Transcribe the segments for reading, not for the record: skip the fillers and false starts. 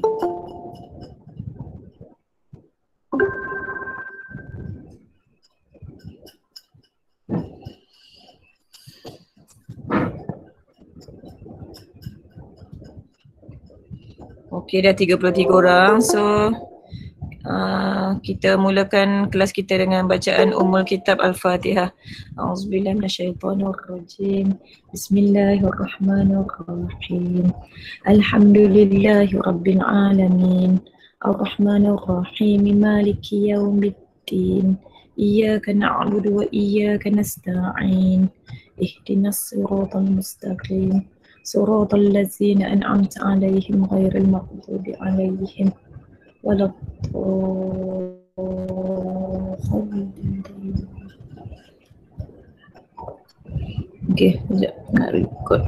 Okey, dah 33 orang. So kita mulakan kelas kita dengan bacaan Ummul Kitab Al-Fatihah. A'udzubillahi minasyaitonirrajim. Bismillahirrahmanirrahim. Alhamdulillahirabbil alamin. Ar-Rahmanir-Rahim. Maliki yaumiddin. Iyyaka na'budu wa iyyaka nasta'in. Ihdinas siratal mustaqim. Siratal ladzina an'amta 'alaihim ghairil maghdubi 'alaihim wala Okay, sekejap nak record.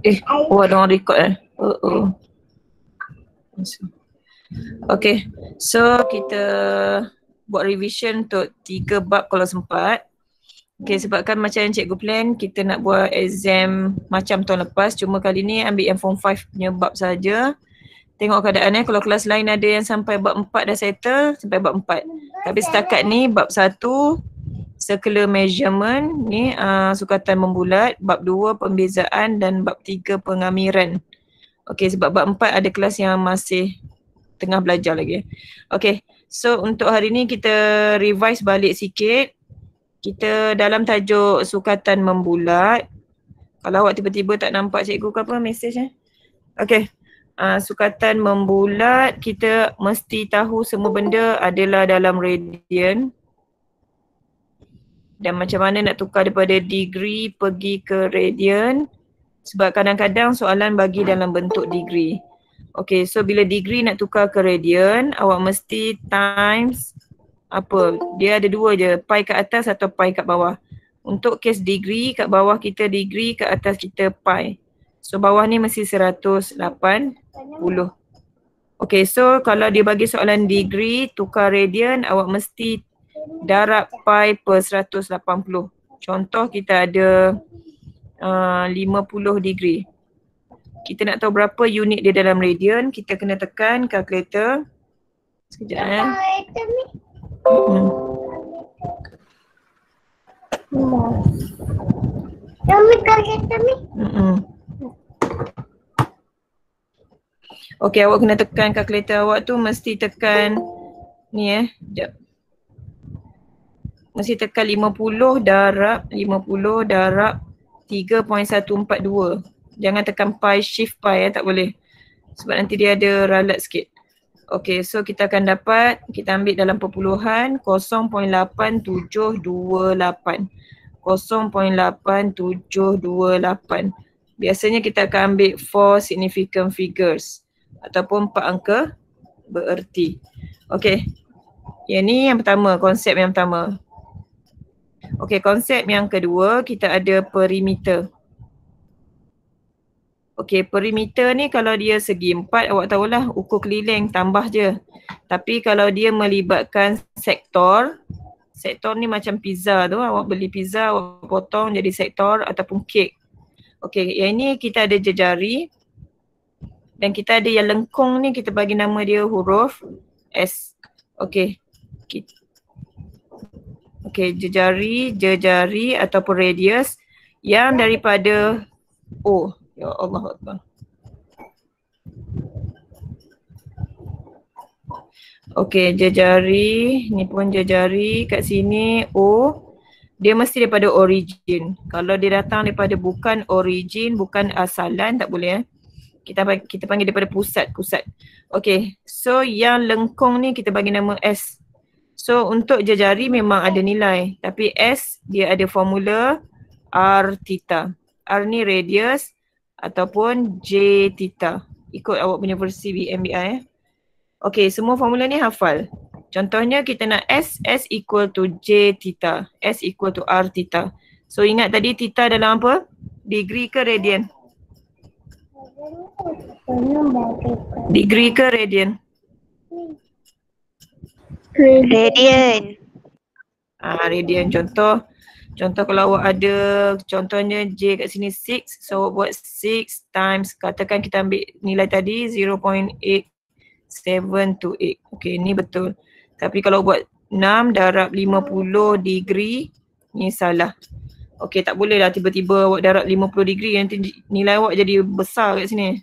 Ada orang record Okay, so kita buat revision untuk 3 bab kalau sempat. Okay, sebabkan macam yang cikgu plan, kita nak buat exam macam tahun lepas, cuma kali ni ambil yang form 5 punya bab saja. Tengok keadaan kalau kelas lain ada yang sampai bab 4 dah settle, sampai bab 4. Tapi setakat ni bab 1 circular measurement ni sukatan membulat, bab 2 pembezaan dan bab 3 pengamiran. Okey, sebab bab 4 ada kelas yang masih tengah belajar lagi. Okey, so untuk hari ni kita revise balik sikit. Kita dalam tajuk sukatan membulat. Kalau awak tiba-tiba tak nampak cikgu ke apa mesej Okey. Sukatan membulat, kita mesti tahu semua benda adalah dalam radian. Dan macam mana nak tukar daripada degree pergi ke radian. Sebab kadang-kadang soalan bagi dalam bentuk degree. Okay, so bila degree nak tukar ke radian, awak mesti times apa? Dia ada 2 je, pi kat atas atau pi kat bawah. Untuk case degree, kat bawah kita degree, kat atas kita pi. So bawah ni mesti 180. Okay, so kalau dia bagi soalan degree, tukar radian, awak mesti darab pi per 180. Contoh kita ada 50 degree. Kita nak tahu berapa unit dia dalam radian, kita kena tekan kalkulator. Sekejap Okay, awak kena tekan kalkulator awak tu mesti tekan ni sekejap. Mesti tekan 50 darab 3.142. Jangan tekan pi, shift pi tak boleh. Sebab nanti dia ada ralat sikit. Okay, so kita akan dapat, kita ambil dalam perpuluhan 0.8728. 0.8728. Biasanya kita akan ambil 4 significant figures ataupun 4 angka bererti. Okay, yang ni yang pertama, konsep yang pertama. Okay, konsep yang kedua, kita ada perimeter. Okay, perimeter ni kalau dia segi 4, awak tahulah ukur keliling tambah je. Tapi kalau dia melibatkan sektor, sektor ni macam pizza tu, awak beli pizza, awak potong jadi sektor ataupun kek. Okay, yang ni kita ada jejari dan kita ada yang lengkung ni, kita bagi nama dia huruf S. Okay. Okay, jejari ataupun radius yang daripada O. Ya Allah Akbar. Okay, jejari, ni pun jejari kat sini O. Dia mesti daripada origin. Kalau dia datang daripada bukan origin, bukan asalan, tak boleh kita panggil daripada pusat. Okay, so yang lengkung ni kita bagi nama S. So untuk jejari memang ada nilai, tapi S dia ada formula R theta. R ni radius ataupun J theta. Ikut awak punya versi BMBI. Okay, semua formula ni hafal. Contohnya kita nak S equal to J theta. S equal to R theta. So ingat tadi theta dalam apa? Degree ke radian? Degree ke radian? Radian. Radian. Contoh kalau awak ada contohnya J kat sini 6, so awak buat 6 times, katakan kita ambil nilai tadi 0.8 7 to 8. Okay, ni betul. Tapi kalau buat 6 darab 50 degree, ni salah. Okay, tak boleh lah tiba-tiba awak darab 50 degree nanti nilai awak jadi besar kat sini.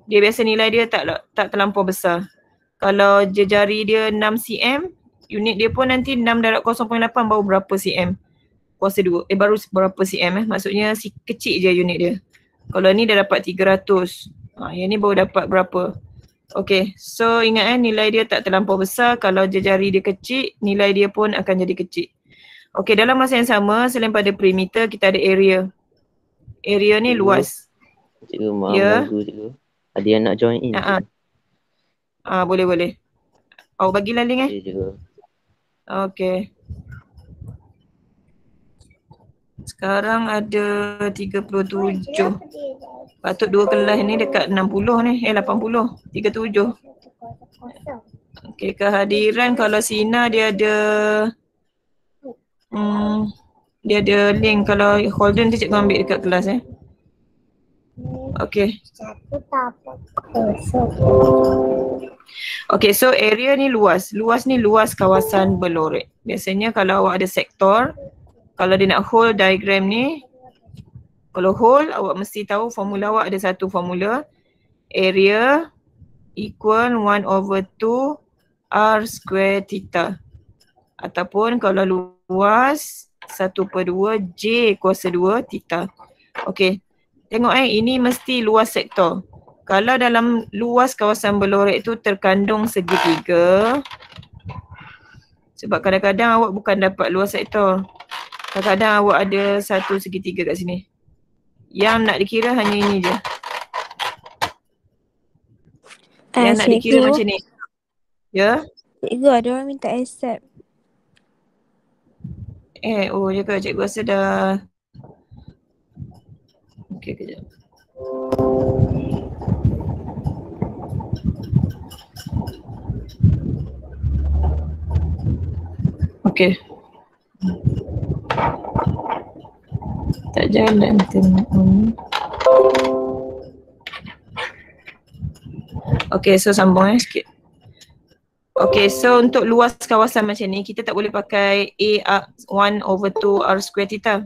Dia biasa nilai dia tak terlampau besar. Kalau jari dia 6 cm, unit dia pun nanti 6 darab 0.8 baru berapa cm. Kuasa 2, baru berapa cm maksudnya kecil je unit dia. Kalau ni dah dapat 300. Yang ni baru dapat berapa. Okay, so ingat nilai dia tak terlampau besar. Kalau jari dia kecil, nilai dia pun akan jadi kecil. Okay, dalam masa yang sama, selain pada perimeter, kita ada area. Area ni luas. Cikgu, maaf ganggu cikgu. Ada yang nak join in. Boleh. Awak bagilah link Okay, cikgu. Okay. Sekarang ada 37. Patut dua kelas ni dekat 60 ni. 80. 37. Okay, kehadiran kalau Sina dia ada link. Kalau Holden tu cikgu ambil dekat kelas Okay. Okay, so area ni luas. Luas ni luas kawasan berlorek. Biasanya kalau awak ada sektor, kalau dia nak whole diagram ni, kalau whole awak mesti tahu formula awak ada satu formula. Area equal 1/2 R square theta. Ataupun kalau luas 1/2 J kuasa 2 theta. Okay, tengok ini mesti luas sektor. Kalau dalam luas kawasan berlorek tu terkandung segitiga, sebab kadang-kadang awak bukan dapat luas sektor. Kadang-kadang awak ada satu segitiga kat sini. Yang nak dikira hanya ini je. Yang nak dikira macam ni. Ya? Cikgu, ada orang minta accept. Ya ke? Cikgu rasa dah. Okey, kejap. Okey. Tak jalan Okay, so sambung sikit. Okay, so untuk luas kawasan macam ni, kita tak boleh pakai A 1/2 R square theta.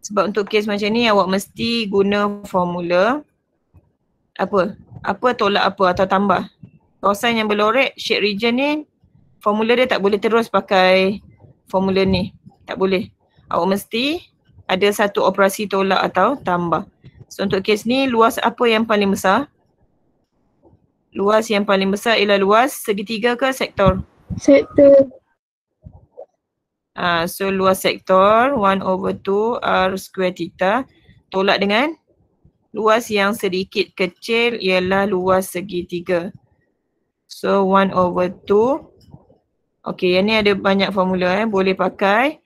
Sebab untuk kes macam ni, awak mesti guna formula apa tolak apa atau tambah. Kawasan yang berlorek, shade region ni, formula dia tak boleh terus pakai formula ni. Tak boleh. Awak mesti ada satu operasi tolak atau tambah. So untuk kes ni, luas apa yang paling besar? Luas yang paling besar ialah luas segitiga ke sektor? Sektor. So luas sektor 1/2 R square theta tolak dengan luas yang sedikit kecil ialah luas segitiga. So 1/2. Okay, yang ni ada banyak formula boleh pakai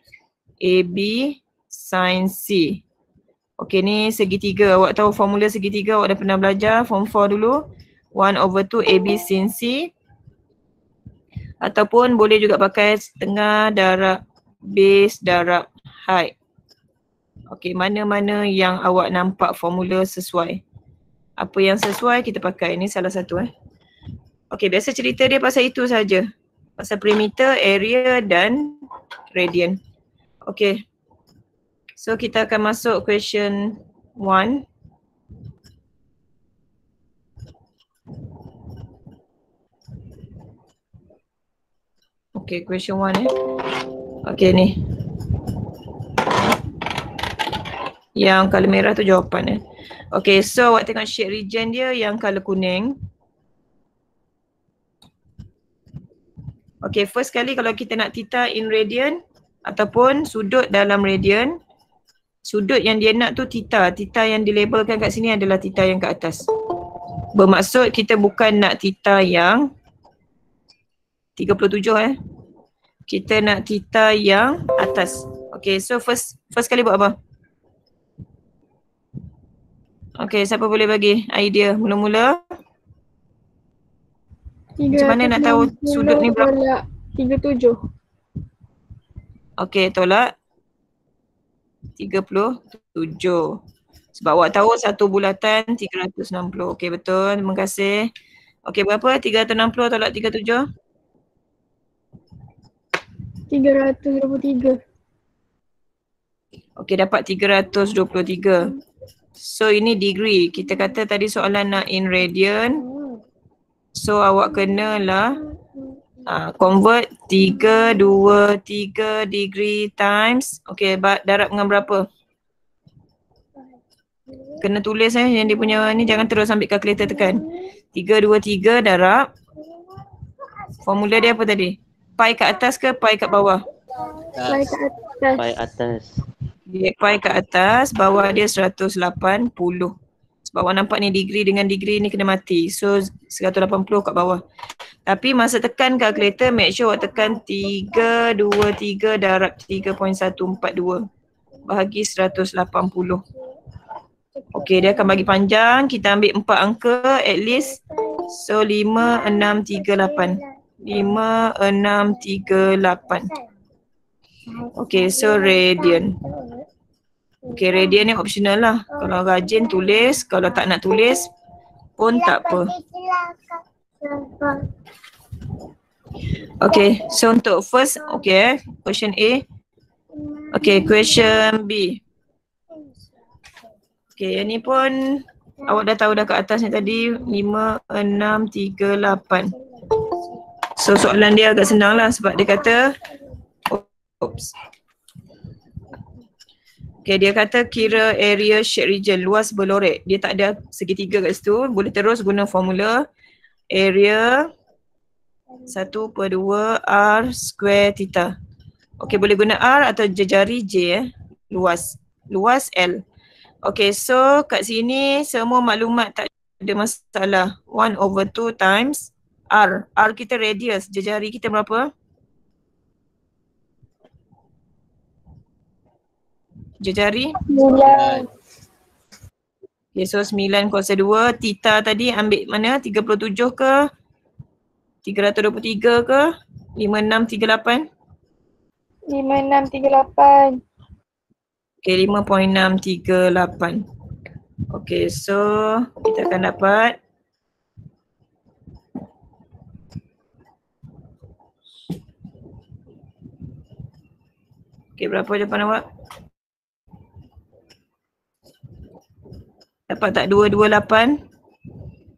AB sin C. Okay, ni segitiga. Awak tahu formula segitiga, awak dah pernah belajar form 4 dulu. 1/2 AB sin C. Ataupun boleh juga pakai setengah darab base darab height. Okay, mana-mana yang awak nampak formula sesuai. Apa yang sesuai kita pakai. Ini salah satu Okay, biasa cerita dia pasal itu saja. Pasal perimeter, area dan radian. Okay. So kita akan masuk question 1. Okay, question 1 Okay, ni. Yang colour merah tu jawapan Okay, so awak tengok shade region dia yang colour kuning. Okay, first kali kalau kita nak theta in radian ataupun sudut dalam radian, sudut yang dia nak tu theta. Theta yang dilabelkan kat sini adalah theta yang kat atas. Bermaksud kita bukan nak theta yang 37 Kita nak theta yang atas. Okay, so first kali buat apa? Okay, siapa boleh bagi idea mula-mula? Macam mana nak tahu sudut ni berapa? 37. Okay, tolak 37. Sebab awak tahu satu bulatan 360. Okay, betul. Terima kasih. Okey, berapa? 360 tolak 37? 323. Okey, dapat 323. So ini degree. Kita kata tadi soalan nak in radian. So awak kenalah convert 323 degree times. Okey, darab dengan berapa? Kena tulis yang dia punya ni, jangan terus ambil kalkulator tekan. 323 darab. Formula dia apa tadi? Pi kat atas ke pi kat bawah? Pi kat atas. Pi atas. Dia pi kat atas, bawah dia 180. Sebab awak nampak ni degree dengan degree ni kena mati. So 180 kat bawah. Tapi masa tekan kalkulator, make sure awak tekan 323 darab 3.142 bahagi 180. Okey, dia akan bagi panjang. Kita ambil 4 angka at least. So 5638. 5638. Okey, so radian. Okey, radian ni optional lah. Kalau rajin tulis, kalau tak nak tulis pun tak apa. Okey, so untuk first, question A. Okey, question B. Okey, yang ni pun awak dah tahu dah kat atas ni tadi 5638. So soalan dia agak senang lah sebab dia kata Okay, dia kata kira area shade region, luas berlorek. Dia tak ada segitiga kat situ. Boleh terus guna formula area 1/2 R square theta. Okay, boleh guna R atau jejari J luas. Luas L. Okay, so kat sini semua maklumat tak ada masalah. 1/2 times R. R kita radius. Jejari kita berapa? Jejari? 9. Okay, so 9 kuasa 2. Theta tadi ambil mana? 37 ke? 323 ke? 5638? 5638. Okay, 5.638. Okay, so kita akan dapat okay, berapa jawapan awak? Dapat tak 228?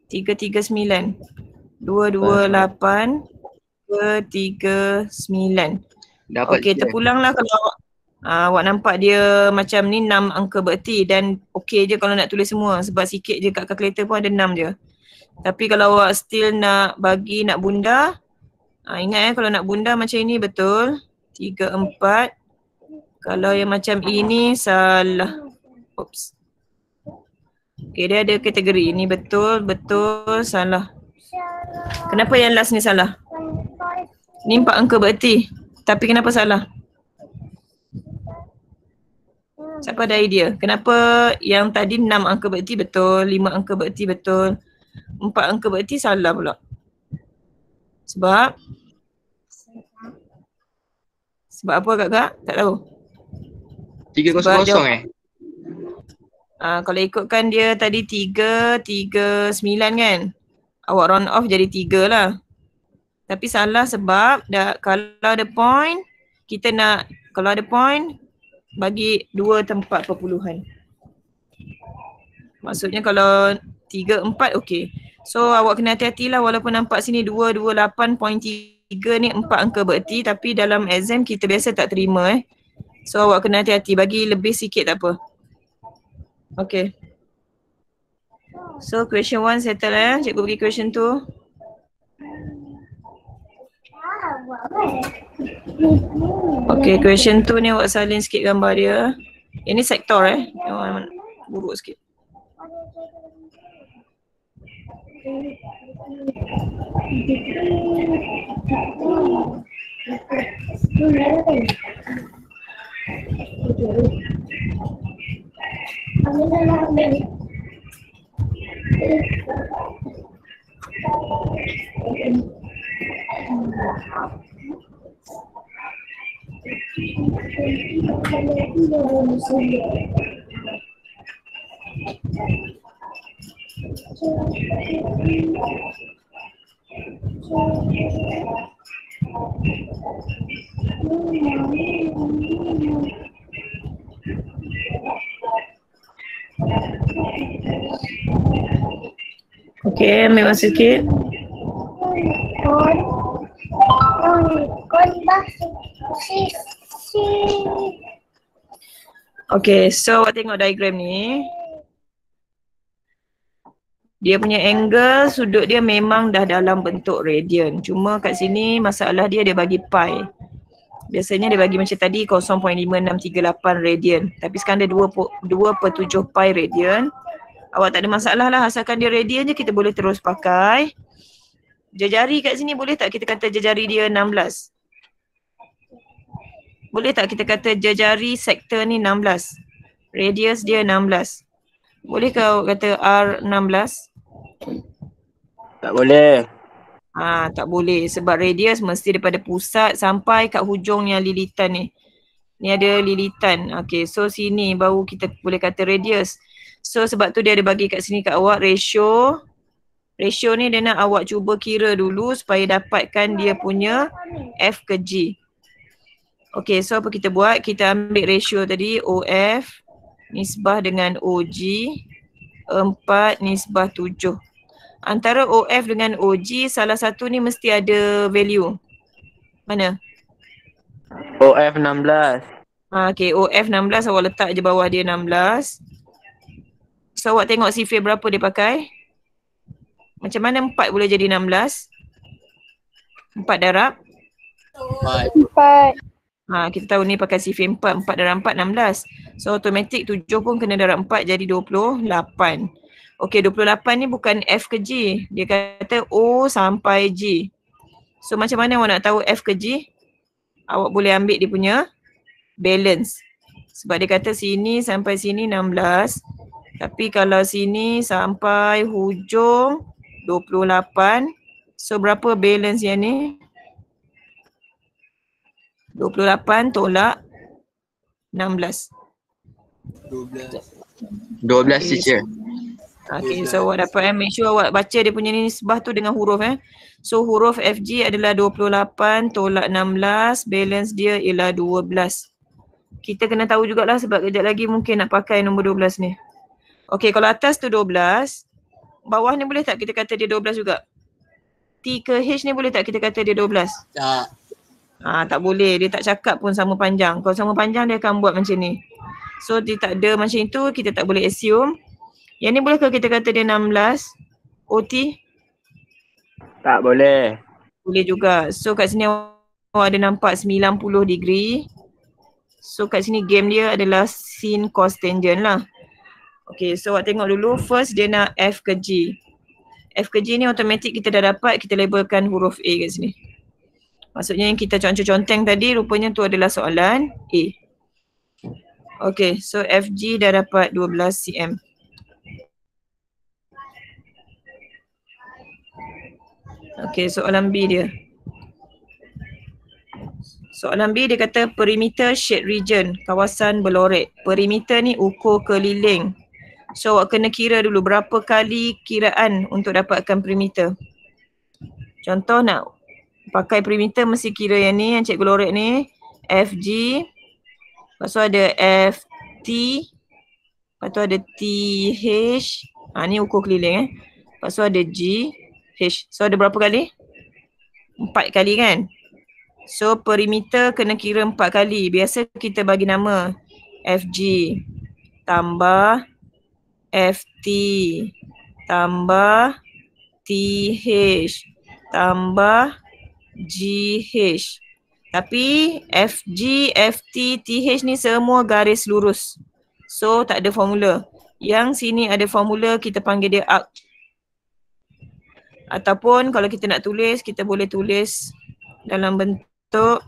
339. 228 339. Dapat okey, terpulanglah kalau awak nampak dia macam ni 6 angka bererti dan okey je kalau nak tulis semua sebab sikit je kat kalkulator pun ada 6 je. Tapi kalau awak still nak bagi, nak bunda, ingat kalau nak bunda macam ini betul. 3, 4. Kalau yang macam ini salah. Oops. Okay, dia ada kategori. Ini betul, betul, salah. Kenapa yang last ni salah? Ni 4 angka bererti. Tapi kenapa salah? Siapa ada idea? Kenapa yang tadi 6 angka bererti betul, 5 angka bererti betul, 4 angka bererti salah pula? Sebab apa kakak? Tak tahu. 300 kalau ikutkan dia tadi 339 kan? Awak round off jadi 3 lah. Tapi salah sebab kalau ada point, kita nak, kalau ada point, bagi 2 tempat perpuluhan. Maksudnya kalau 3, 4 okey. So awak kena hati-hati lah walaupun nampak sini 228.3 ni 4 angka bererti tapi dalam exam kita biasa tak terima So awak kena hati-hati, bagi lebih sikit tak apa. Okay. So question 1 settle Cikgu bagi question 2. Okay, question 2 ni awak salin sikit gambar dia. Ini sektor buruk sikit. Okay, ambil masa sikit. Okay, so awak tengok diagram ni. Dia punya angle, sudut dia memang dah dalam bentuk radian. Cuma kat sini masalah dia bagi pi. Biasanya dia bagi macam tadi 0.5638 radian. Tapi sekarang dia 2/7 pi radian. Awak tak ada masalah lah, asalkan dia radian je kita boleh terus pakai. Jejari kat sini boleh tak kita kata jejari dia 16? Boleh tak kita kata jejari sektor ni 16? Radius dia 16. Boleh ke awak kata R16? Tak boleh. Tak boleh sebab radius mesti daripada pusat sampai kat hujung yang lilitan ni. Ni ada lilitan. Okay, so sini baru kita boleh kata radius. So sebab tu dia ada bagi kat sini kat awak ratio. Ratio ni dia nak awak cuba kira dulu supaya dapatkan dia punya F ke G. Okay, so apa kita buat? Kita ambil ratio tadi OF nisbah dengan OG 4 nisbah 7. Antara OF dengan OG salah satu ni mesti ada value. Mana? OF 16. Okay, OF 16 awak letak je bawah dia 16. So awak tengok sifir berapa dia pakai? Macam mana 4 boleh jadi 16? 4 darab? 4. Kita tahu ni pakai sifir 4. 4 darab 4, 16. So automatik 7 pun kena darab 4 jadi 28. Okay, 28 ni bukan F ke G. Dia kata O sampai G. So macam mana awak nak tahu F ke G? Awak boleh ambil dia punya balance. Sebab dia kata sini sampai sini 16. Tapi kalau sini sampai hujung 28. So berapa balance yang ni? 28 tolak 16. 12 teacher. Okay, so awak dapat make sure awak baca dia punya nisbah tu dengan huruf So huruf FG adalah 28 tolak 16, balance dia ialah 12. Kita kena tahu jugalah sebab kejap lagi mungkin nak pakai nombor 12 ni. Okay, kalau atas tu 12, bawah ni boleh tak kita kata dia 12 juga? T ke H ni boleh tak kita kata dia 12? Tak. Tak boleh, dia tak cakap pun sama panjang. Kalau sama panjang dia akan buat macam ni. So dia tak ada macam itu, kita tak boleh assume. Yang ni boleh ke kita kata dia 16 OT? Tak boleh. Boleh juga. So kat sini awak ada nampak 90 degree. So kat sini game dia adalah sin cos tangent lah. Okay, so awak tengok dulu. First dia nak F ke G. F ke G ni automatik kita dah dapat, kita labelkan huruf A kat sini. Maksudnya yang kita conteng tadi rupanya tu adalah soalan A. Okay, so FG dah dapat 12 cm. Okay, soalan B dia. Soalan B dia kata perimeter shade region, kawasan berlorek. Perimeter ni ukur keliling. So awak kena kira dulu berapa kali kiraan untuk dapatkan perimeter. Contoh nak pakai perimeter mesti kira yang ni, yang cikgu lorek ni. FG. Lepas tu ada FT. Lepas tu ada TH. Ni ukur keliling Lepas tu ada GH. So ada berapa kali? 4 kali kan? So perimeter kena kira 4 kali. Biasa kita bagi nama FG tambah FT tambah TH tambah GH. Tapi FG, FT, TH ni semua garis lurus. So tak ada formula. Yang sini ada formula, kita panggil dia arc. Ataupun kalau kita nak tulis, kita boleh tulis dalam bentuk,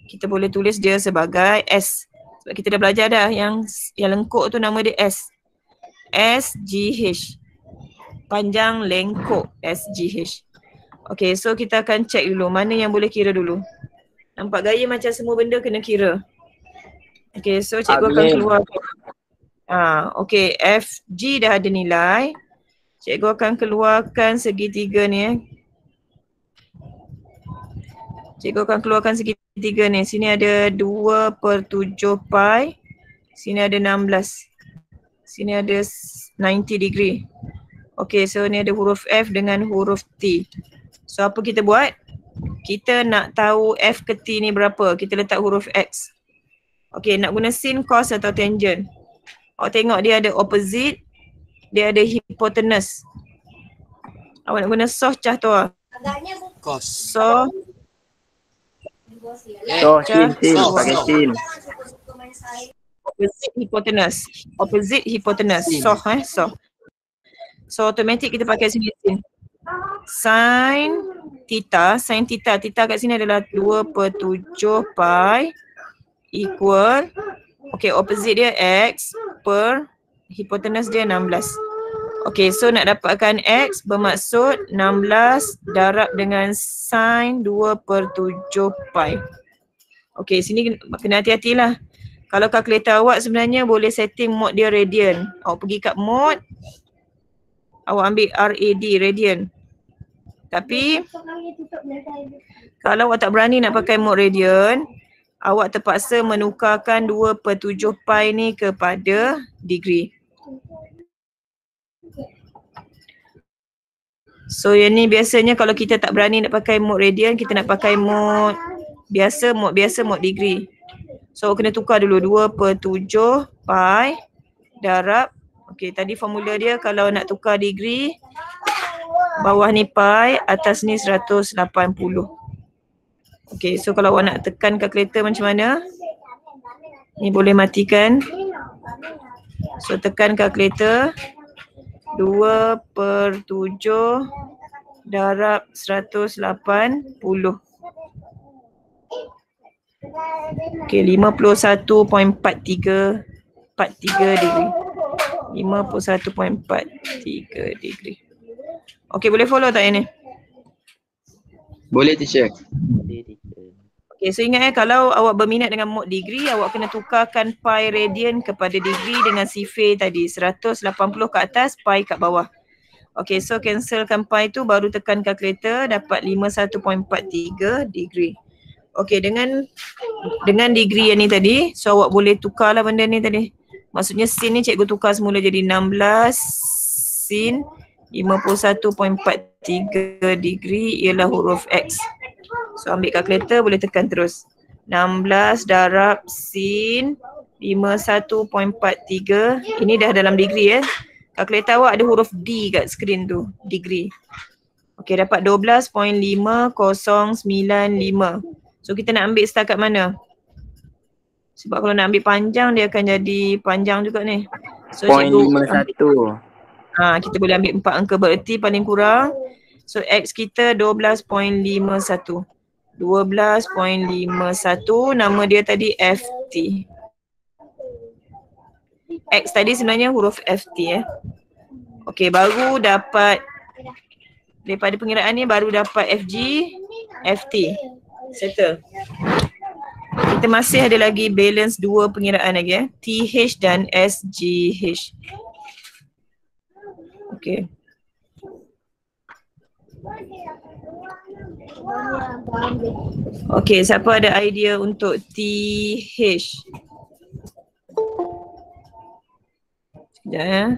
kita boleh tulis dia sebagai S. Sebab kita dah belajar dah yang lengkuk tu nama dia S. SGH. Panjang lengkuk SGH. Okay, so kita akan check dulu mana yang boleh kira dulu. Nampak gaya macam semua benda kena kira. Okay, so cikgu akan keluar. Okay, FG dah ada nilai. Cikgu akan keluarkan segitiga ni Cikgu akan keluarkan segitiga ni. Sini ada 2/7 pi. Sini ada 16. Sini ada 90 degree. Okay, so ni ada huruf F dengan huruf T. So apa kita buat? Kita nak tahu F ke T ni berapa. Kita letak huruf X. Okay, nak guna sin, cos atau tangent. Awak tengok dia ada opposite. Dia ada hypotenuse. Awak nak guna soh cah tu lah. Cos. So Sin pakai sin. opposite hypotenuse. Opposite hypotenuse. Soh soh. So automatic kita pakai sini sin. Sin theta kat sini adalah 2/7 pi equal, okay, opposite dia X per hypotenuse dia 16. Okay, so nak dapatkan X bermaksud 16 darab dengan sin 2/7 pi. Okay, sini kena hati-hatilah. Kalau kalkulator awak sebenarnya boleh setting mode dia radian. Awak pergi kat mode, awak ambil RAD, radian. Tapi kalau awak tak berani nak pakai mode radian, awak terpaksa menukarkan 2/7 pi ni kepada degree. So yang ni biasanya kalau kita tak berani nak pakai mode radian, kita nak pakai mode biasa, mode degree. So kena tukar dulu 2/7 pi darab, okay, tadi formula dia kalau nak tukar degree, bawah ni pi, atas ni 180. Okay, so kalau awak nak tekan kalkulator macam mana? Ni boleh matikan. So tekan kalkulator 2/7 darab 180. Okay, 51.43 degree. 51.43 degree. Okay, boleh follow tak yang ni? Boleh teacher. Boleh teacher. Okay, so ingat kalau awak berminat dengan mode degree, awak kena tukarkan pi radian kepada degree dengan sifir tadi. 180 ke atas, pi kat bawah. Okay, so cancelkan pi tu, baru tekan kalkulator, dapat 51.43 degree. Okay, dengan degree yang ni tadi, so awak boleh tukarlah benda ni tadi. Maksudnya sin ni cikgu tukar semula jadi 16 sin 51.43 degree ialah huruf X. So ambil kalkulator, boleh tekan terus. 16 darab sin 51.43. Ini dah dalam degree ya. Kalkulator awak ada huruf D kat skrin tu, degree. Okey, dapat 12.5095. So kita nak ambil setakat mana? Sebab kalau nak ambil panjang dia akan jadi panjang juga ni. So 0.51. Kita boleh ambil 4 angka bererti paling kurang. So X kita 12.51. 12.51, nama dia tadi FT. X tadi sebenarnya huruf FT Okey, baru dapat daripada pengiraan ni baru dapat FG, FT. Settle. Kita masih ada lagi balance dua pengiraan lagi TH dan SGH. Okey. Okey, siapa ada idea untuk TH? Sekejap ya.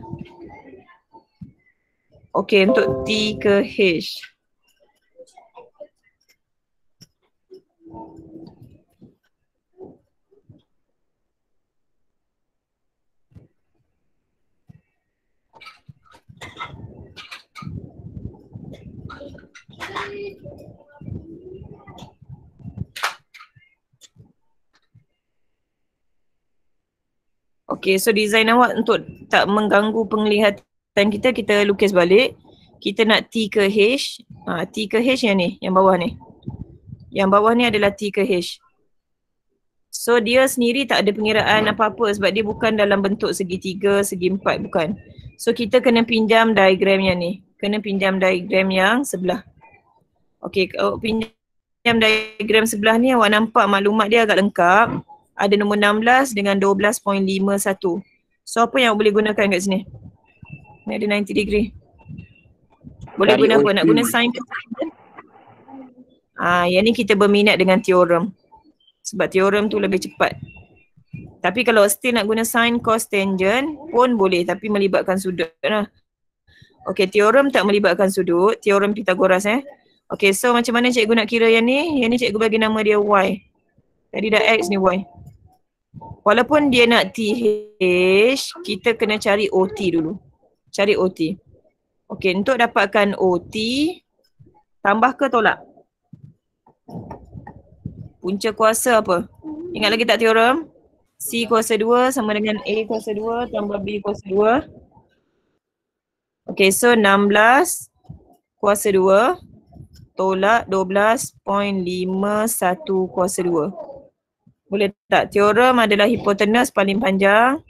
Okey, untuk T ke H. Okay, so design awak untuk tak mengganggu penglihatan kita lukis balik. Kita nak T ke H. T ke H yang ni, yang bawah ni. Yang bawah ni adalah T ke H. So dia sendiri tak ada pengiraan apa-apa sebab dia bukan dalam bentuk segitiga, segi empat, bukan. So kita kena pinjam diagram yang ni. Kena pinjam diagram yang sebelah. Okay, kalau pinjam diagram sebelah ni awak nampak maklumat dia agak lengkap. Ada nombor 16 dengan 12.51. So apa yang awak boleh gunakan kat sini? Ni ada 90 degree. Boleh guna apa? Nak guna sin ke tangent? Yang ni kita berminat dengan teorem. Sebab teorem tu lebih cepat. Tapi kalau still nak guna sin, cos, tangent pun boleh tapi melibatkan sudut lah. Okay, teorem tak melibatkan sudut, teorem Pythagoras Okay, so macam mana cikgu nak kira yang ni? Yang ni cikgu bagi nama dia y. Tadi dah x ni y. Walaupun dia nak TH, kita kena cari OT dulu. Cari OT. Okay, untuk dapatkan OT, tambah ke tolak? Punca kuasa apa? Ingat lagi tak teorem? C kuasa 2 sama dengan A kuasa 2 tambah B kuasa 2. Okay, so 16 kuasa 2 tolak 12.51 kuasa 2. Boleh tak? Teorem adalah hipotenus paling panjang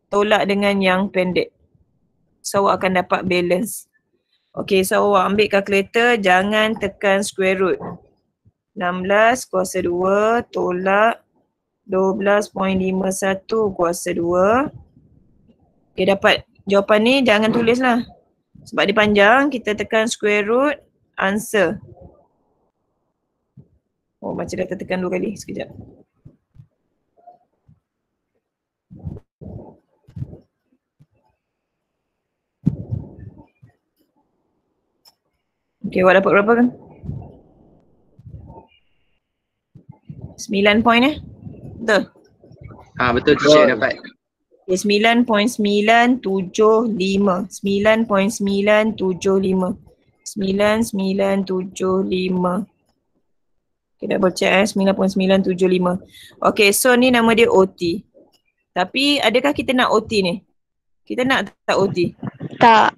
tolak dengan yang pendek. So awak akan dapat balance. Okay, so awak ambil kalkulator, jangan tekan square root. 16 kuasa 2 tolak 12.51 kuasa 2. Okay, dapat jawapan ni, jangan tulislah. Sebab dia panjang, kita tekan square root, answer. Oh, macam dah tertekan 2 kali. Sekejap. Okay, awak dapat berapa kan? 9 point Betul? Betul teacher dapat. Okay, 9.975. 9.975. 9975. Okay, double check 9.975. Okay, so ni nama dia OT. Tapi adakah kita nak OT ni? Kita nak tak OT? Tak.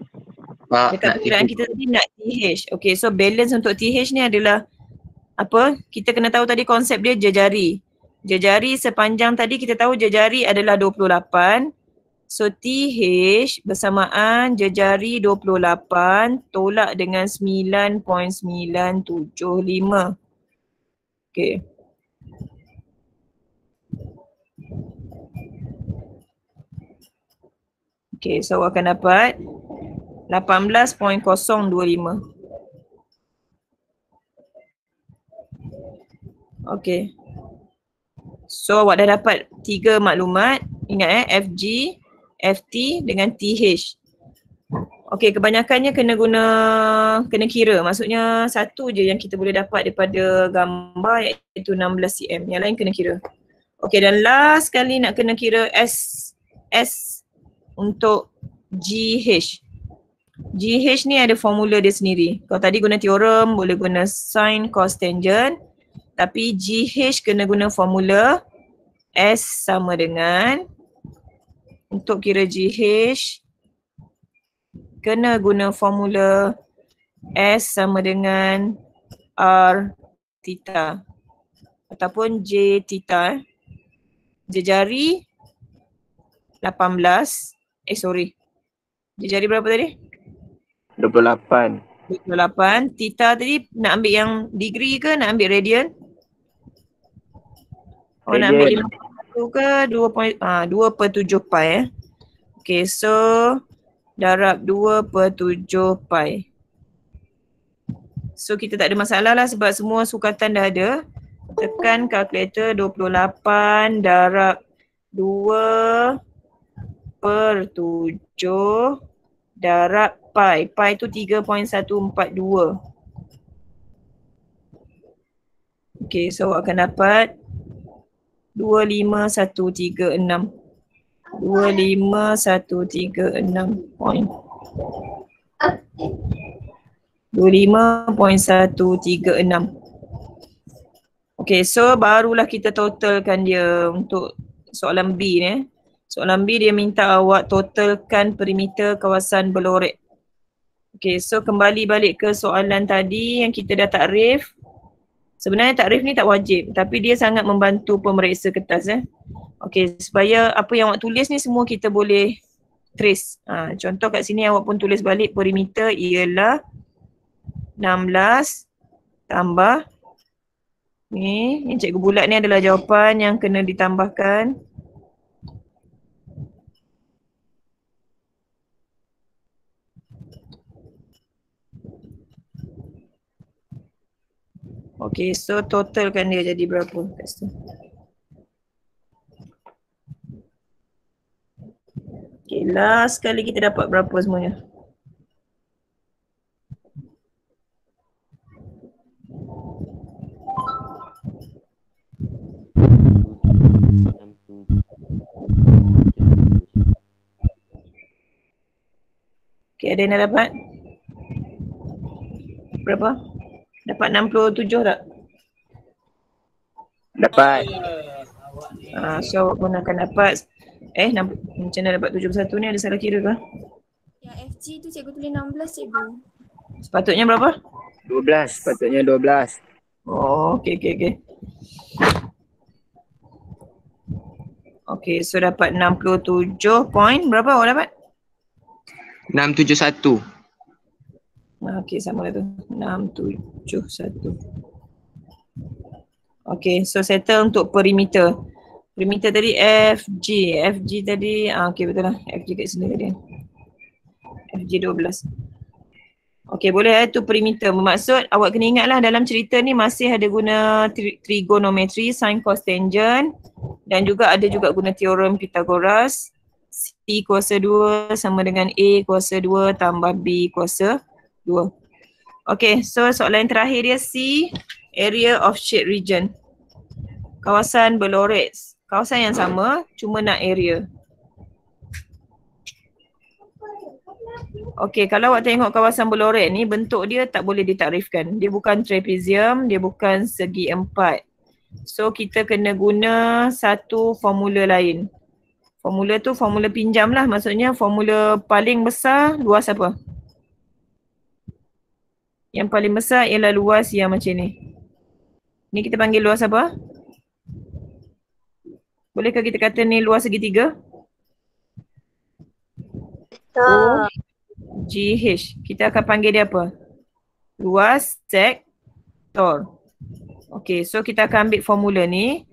Dekat perkiraan kita tadi nak TH. Okay, so balance untuk TH ni adalah apa? Kita kena tahu tadi konsep dia jejari. Jejari sepanjang tadi kita tahu jejari adalah 28. So TH bersamaan jejari 28 tolak dengan 9.975. Okay. Okay, so awak akan dapat 18.025. Okay. So awak dah dapat 3 maklumat. Ingat FG, FT dengan TH. Okay, kebanyakannya kena kira. Maksudnya satu je yang kita boleh dapat daripada gambar iaitu 16 cm. Yang lain kena kira. Okay, dan last kali nak kena kira S untuk GH. GH ni ada formula dia sendiri. Kalau tadi guna teorem, boleh guna sin, cos, tangent. Tapi GH kena guna formula S sama dengan, untuk kira GH, kena guna formula S sama dengan R theta ataupun J theta. Jejari 18, jejari berapa tadi? 28. 28. Theta tadi nak ambil yang degree ke nak ambil radian? Oh, nak ambil 50 ke 2/7 pi Okay, so darab 2/7 pi. So kita tak ada masalah lah sebab semua sukatan dah ada. Tekan kalkulator 28 darab 2/7 darab pi. Pi tu 3.142. Okay, so awak akan dapat 25136. 25136 point. 25.136. Okay, so barulah kita totalkan dia untuk soalan B ni. Soalan B dia minta awak totalkan perimeter kawasan Belorek. Okay, so kembali balik ke soalan tadi yang kita dah takrif. Sebenarnya takrif ni tak wajib tapi dia sangat membantu pemeriksa kertas Okay, supaya apa yang awak tulis ni semua kita boleh trace. Contoh kat sini awak pun tulis balik perimeter ialah 16 tambah ni, yang cikgu bulat ni adalah jawapan yang kena ditambahkan. Okay, so totalkan dia jadi berapa kat situ. Okay, last kali kita dapat berapa semuanya? Okay, ada yang dah dapat? Berapa? Dapat 67 tak? Dapat. So awak pun akan dapat macam mana dapat 71 ni, ada salah kira ke? Yang FG tu cikgu tulis 16 cikgu. Sepatutnya berapa? 12. Sepatutnya 12. Oh, okay. Okay, so dapat 67 point. Berapa awak dapat? 671. Okay, sama lah tu. 671. Okay, so settle untuk perimeter. Perimeter tadi FG. FG tadi, okay betul lah. FG kat sini tadi. FG 12. Okay, boleh tu perimeter. Bermaksud awak kena ingat lah dalam cerita ni masih ada guna trigonometri, sin, cos, tangent dan juga ada juga guna teorem Pythagoras. C kuasa 2 sama dengan A kuasa 2 tambah B kuasa 2. Okay, so soalan terakhir dia C, area of shade region. Kawasan berlorets. Kawasan yang sama, cuma nak area. Okay, kalau awak tengok kawasan berloret ni, bentuk dia tak boleh ditakrifkan. Dia bukan trapezium, dia bukan segi empat. So, kita kena guna satu formula lain. Formula tu formula pinjam lah. Maksudnya formula paling besar luas apa? Yang paling besar ialah luas yang macam ni. Ni kita panggil luas apa? Bolehkah kita kata ni luas segitiga? Tak. GH. Kita akan panggil dia apa? Luas sektor. Okay, so kita akan ambil formula ni.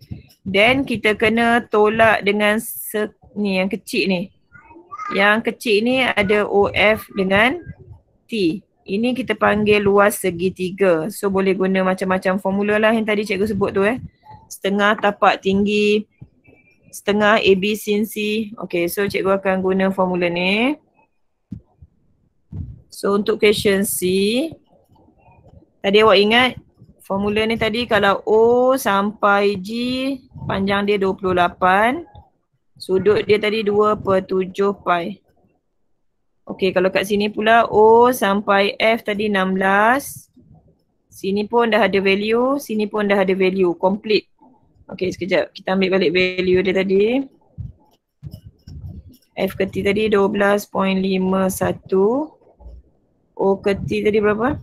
Then kita kena tolak dengan ni yang kecil ni. Yang kecil ni ada OF dengan T. Ini kita panggil luas segitiga. So boleh guna macam-macam formula lah yang tadi cikgu sebut tu setengah tapak tinggi, setengah AB sin C. Okay, so cikgu akan guna formula ni. So untuk question C, tadi awak ingat formula ni tadi kalau O sampai G panjang dia 28, sudut dia tadi 2/7 pi. Okay, kalau kat sini pula O sampai F tadi 16, sini pun dah ada value, sini pun dah ada value, complete. Okay, sekejap kita ambil balik value dia tadi. F ke T tadi 12.51. O ke T tadi berapa?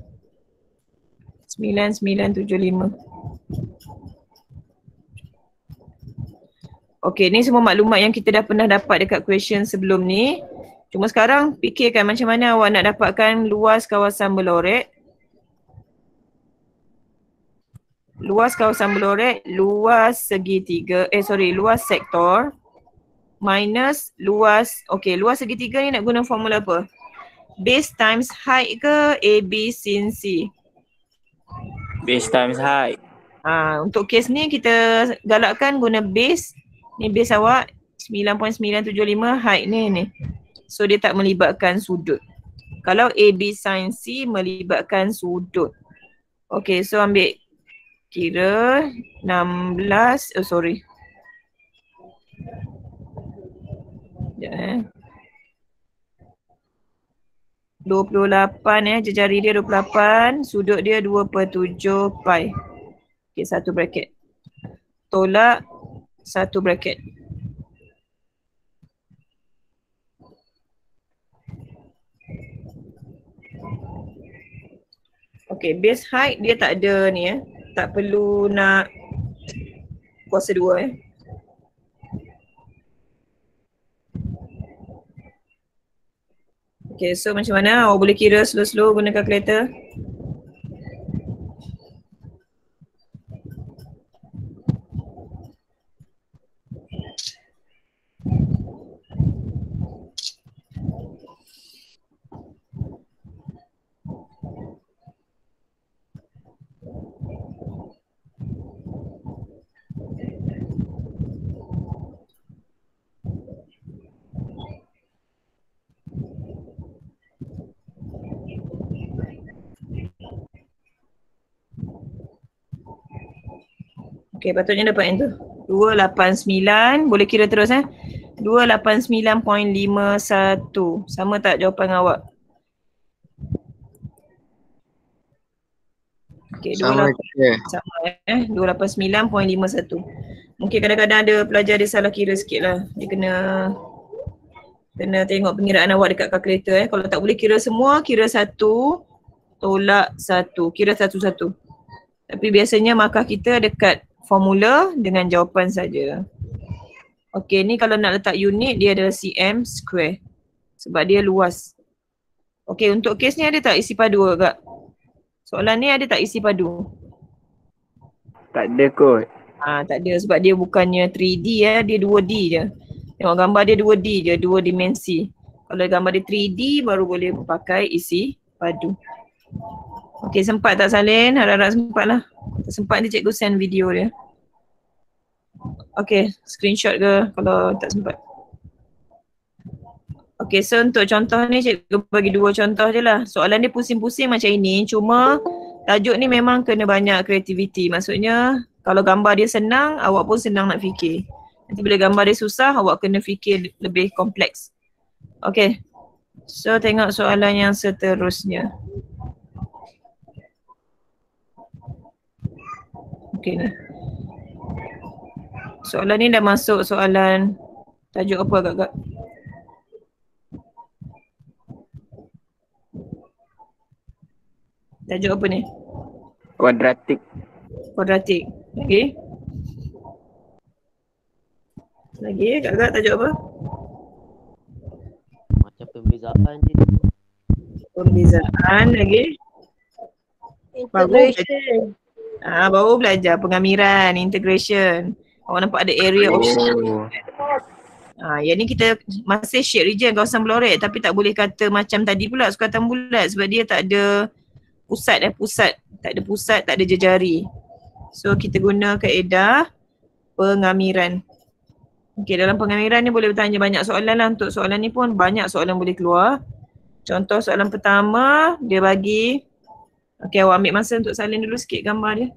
9975. Okay, ni semua maklumat yang kita dah pernah dapat dekat question sebelum ni. Cuma sekarang fikirkan macam mana awak nak dapatkan luas kawasan berloret. Luas kawasan berloret, luas segitiga, luas sektor minus luas, luas segitiga ni nak guna formula apa? Base times height ke AB sin C? Base times height. Untuk kes ni kita galakkan guna base. Ni base awak 9.975, height ni. So dia tak melibatkan sudut. Kalau AB sin C melibatkan sudut. Okay, so ambil kira 16, 28 jejari dia 28, sudut dia 2/7 pi. Okay, satu bracket. Tolak satu bracket. Okay, base height dia tak ada ni tak perlu nak kuasa 2 Okay, so macam mana? Awak boleh kira slow-slow guna kalkulator. Okay, patutnya dapat yang tu. 289, boleh kira terus 289.51. Sama tak jawapan awak? Okay, Sama je. sama 289.51. Mungkin kadang-kadang ada pelajar dia salah kira sikit lah. Dia kena tengok pengiraan awak dekat kalkulator Kalau tak boleh kira semua, kira 1 tolak 1. Kira satu-satu. Tapi biasanya markah kita dekat formula dengan jawapan saja. Okey, ni kalau nak letak unit dia adalah cm square. Sebab dia luas. Okey, untuk kes ni ada tak isi padu agak? Soalan ni ada tak isi padu? Tak ada kot. Tak ada sebab dia bukannya 3D dia 2D je. Tengok gambar dia 2D je, 2 dimensi. Kalau gambar dia 3D baru boleh pakai isi padu. Okey, sempat tak Salin? Harap-harap sempat lah. Tak sempat ni cikgu send video dia. Okey, screenshot ke kalau tak sempat. Okey, so untuk contoh ni cikgu bagi 2 contoh je lah. Soalan dia pusing-pusing macam ini, cuma tajuk ni memang kena banyak kreativiti. Maksudnya kalau gambar dia senang, awak pun senang nak fikir. Nanti bila gambar dia susah, awak kena fikir lebih kompleks. Okey, so tengok soalan yang seterusnya. Okey ni. Soalan ni dah masuk soalan tajuk apa agak-agak? Tajuk apa ni? Kuadratik. Kuadratik. Lagi? Lagi agak-agak tajuk apa? Macam pembezaan je tu. Pembezaan lagi? Integration. Baru belajar pengamiran, integration. Awak nampak ada area option. Yang ni kita masih shape region kawasan Blorek tapi tak boleh kata macam tadi pula sukatan bulat sebab dia tak ada pusat. Tak ada pusat, tak ada jejari. So kita guna kaedah pengamiran. Okey, dalam pengamiran ni boleh bertanya banyak soalan lah. Untuk soalan ni pun banyak soalan boleh keluar. Contoh soalan pertama dia bagi. Okey, awak ambil masa untuk salin dulu sikit gambar dia.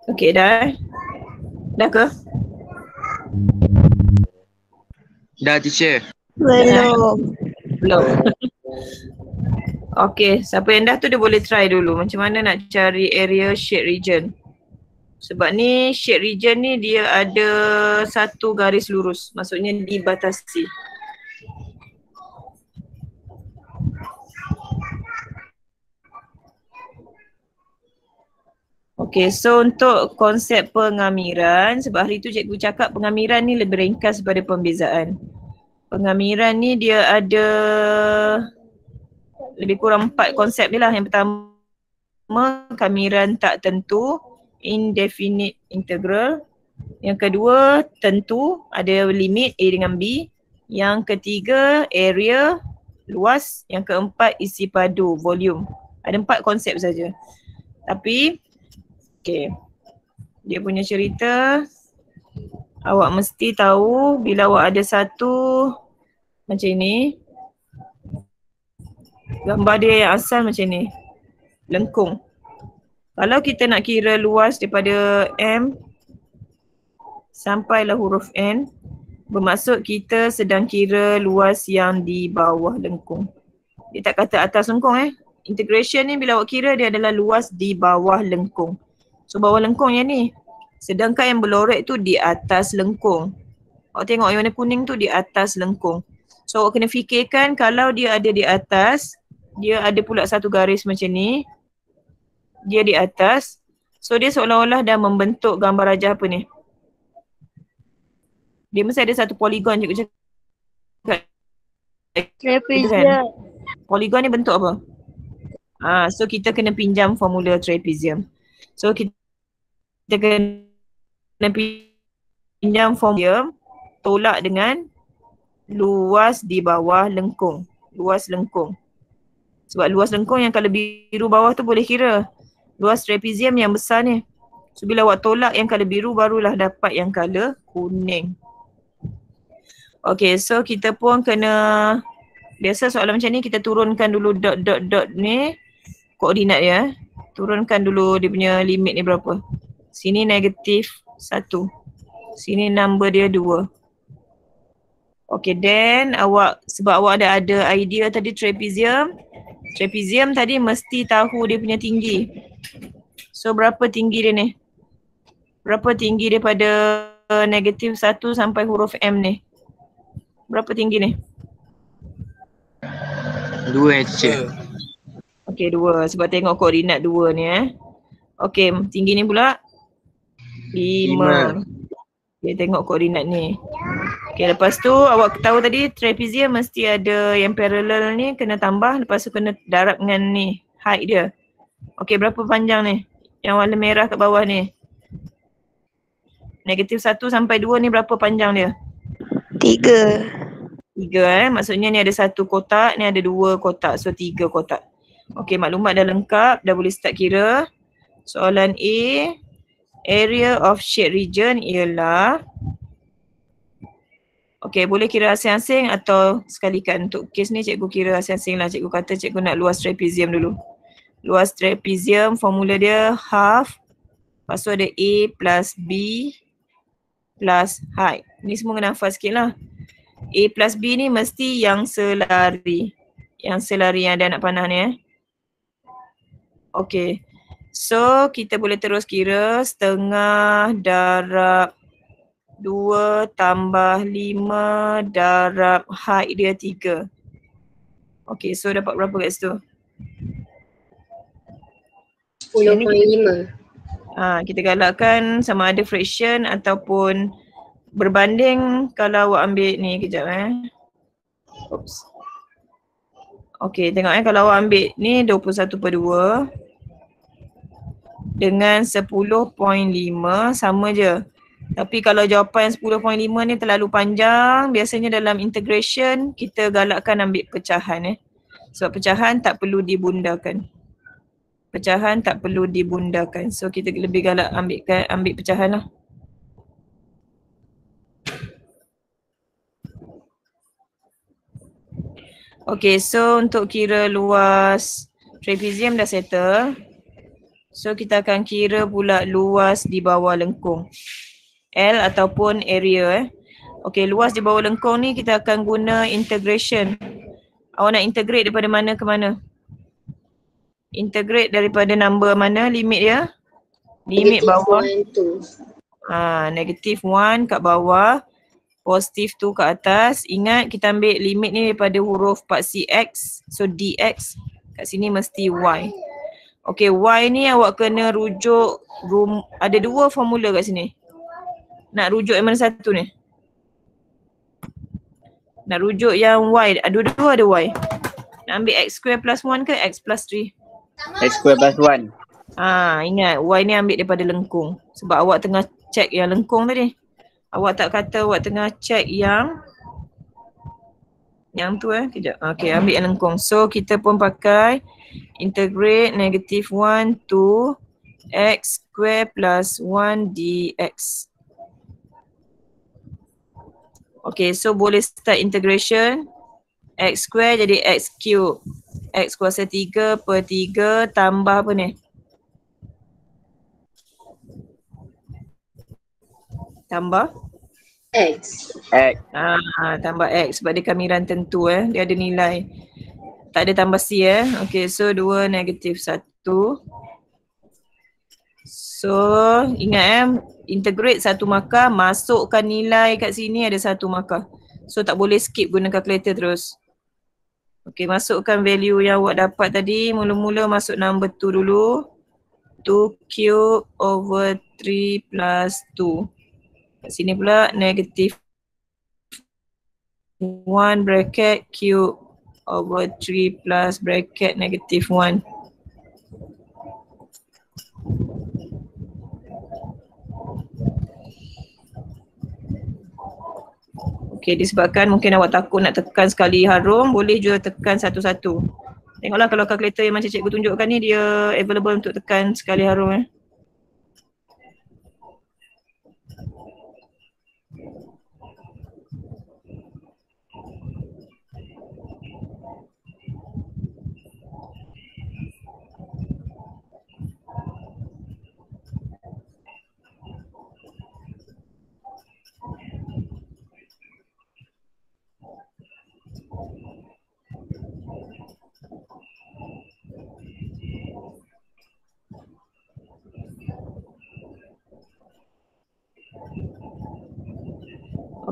Okey, dah? Dah ke? Dah teacher. Belum. Belum. Okey, siapa yang dah tu dia boleh try dulu macam mana nak cari area shade region. Sebab ni shade region ni dia ada satu garis lurus, maksudnya dibatasi. Okey, so untuk konsep pengamiran, sebab hari tu cikgu cakap pengamiran ni lebih ringkas daripada pembezaan. Pengamiran ni dia ada lebih kurang 4 konsep dia lah. Yang pertama, kamiran tak tentu, indefinite integral. Yang kedua, tentu, ada limit A dengan B. Yang ketiga, area, luas. Yang keempat, isi padu, volume. Ada 4 konsep saja. Tapi okay, dia punya cerita awak mesti tahu bila awak ada satu macam ni, gambar dia yang asal macam ni, lengkung. Kalau kita nak kira luas daripada M sampailah huruf N, bermaksud kita sedang kira luas yang di bawah lengkung. Dia tak kata atas lengkung Integration ni bila awak kira dia adalah luas di bawah lengkung. So bawah lengkung yang ni. Sedangkan yang berlorek tu di atas lengkung. Awak tengok yang warna kuning tu di atas lengkung. So awak kena fikirkan kalau dia ada di atas, dia ada pula satu garis macam ni. Dia di atas. So dia seolah-olah dah membentuk gambar rajah apa ni? Dia mesti ada satu poligon cikgu cakap. Trapezium. Poligon ni bentuk apa? So kita kena pinjam formula trapezium. So kita kena pinjam formula tolak dengan luas di bawah lengkung. Luas lengkung. Sebab luas lengkung yang color biru bawah tu boleh kira. Luas trapezium yang besar ni. So bila awak tolak yang color biru barulah dapat yang color kuning. Okay, so kita pun kena, biasa soalan macam ni kita turunkan dulu dot ni koordinat dia. Turunkan dulu dia punya limit ni berapa. Sini negatif 1. Sini number dia 2. Okay, then awak, sebab awak ada idea tadi trapezium. Trapezium tadi mesti tahu dia punya tinggi. So berapa tinggi dia ni? Berapa tinggi daripada negatif 1 sampai huruf M ni? Berapa tinggi ni? 2 teacher. Okay, 2. Sebab tengok koordinat 2 ni Okay, tinggi ni pula 5. Okay, tengok koordinat ni. Okay, lepas tu awak tahu tadi trapezium mesti ada yang parallel ni kena tambah. Lepas tu kena darab dengan ni, height dia. Okay, berapa panjang ni? Yang warna merah kat bawah ni. Negatif 1 sampai 2 ni berapa panjang dia? 3. Maksudnya ni ada 1 kotak, ni ada 2 kotak. So 3 kotak. Okay, maklumat dah lengkap. Dah boleh start kira. Soalan A. Area of shade region ialah. Okay, boleh kira asing-asing atau sekalikan. Untuk kes ni cikgu kira asing-asing lah. Cikgu kata cikgu nak luas trapezium dulu. Luas trapezium formula dia half. Lepas tu ada A plus B plus height. Ni semua kena hafal sikit lah. A plus B ni mesti yang selari. Yang selari yang ada anak panah ni Okay. So kita boleh terus kira setengah darab 2 tambah 5 darab height dia 3. Okay, so dapat berapa kat situ? 10.5. Kita galakkan sama ada fraction ataupun berbanding. Kalau awak ambil ni kejap Oops. Okay, tengok kalau awak ambil ni 21/2 dengan 10.5 sama je. Tapi kalau jawapan 10.5 ni terlalu panjang, biasanya dalam integration kita galakkan ambil pecahan Sebab pecahan tak perlu dibundakan. Pecahan tak perlu dibundakan. So kita lebih galak ambil pecahan lah. Okay, so untuk kira luas trapezium dah settle. So kita akan kira pula luas di bawah lengkung. L ataupun area Okay, luas di bawah lengkung ni kita akan guna integration. Awak nak integrate daripada mana ke mana? Integrate daripada number mana limit dia? Limit bawah. Negatif 1 kat bawah. Positif 2 kat atas. Ingat kita ambil limit ni daripada huruf part CX. So DX. Kat sini mesti Y. Okay, Y ni awak kena rujuk. Ada 2 formula kat sini. Nak rujuk yang mana satu ni? Nak rujuk yang Y. Dua-dua ada Y. Nak ambil X square plus 1 ke X plus 3? X square plus 1. Ingat Y ni ambil daripada lengkung. Sebab awak tengah check yang lengkung tadi. Awak tak kata awak tengah check yang tu kejap. Okay, ambil yang lengkung. So kita pun pakai integrate negative 1 to X square plus 1 dx. Okay, so boleh start integration. X square jadi X cube. X kuasa 3 per 3 tambah apa ni? Tambah? X. Tambah X sebab dia kamiran tentu dia ada nilai. Tak ada tambah C Okay, so 2 negatif 1. So ingat integrate 1 markah, masukkan nilai kat sini ada 1 markah. So tak boleh skip guna calculator terus. Okay, masukkan value yang awak dapat tadi. Mula-mula masuk number 2 dulu. 2 cube over 3 plus 2. Kat sini pula negatif 1 bracket cube over 3 plus bracket negative 1. Okay, disebabkan mungkin awak takut nak tekan sekali harum, boleh juga tekan satu-satu. Tengoklah kalau kalkulator yang macam cikgu tunjukkan ni dia available untuk tekan sekali harum.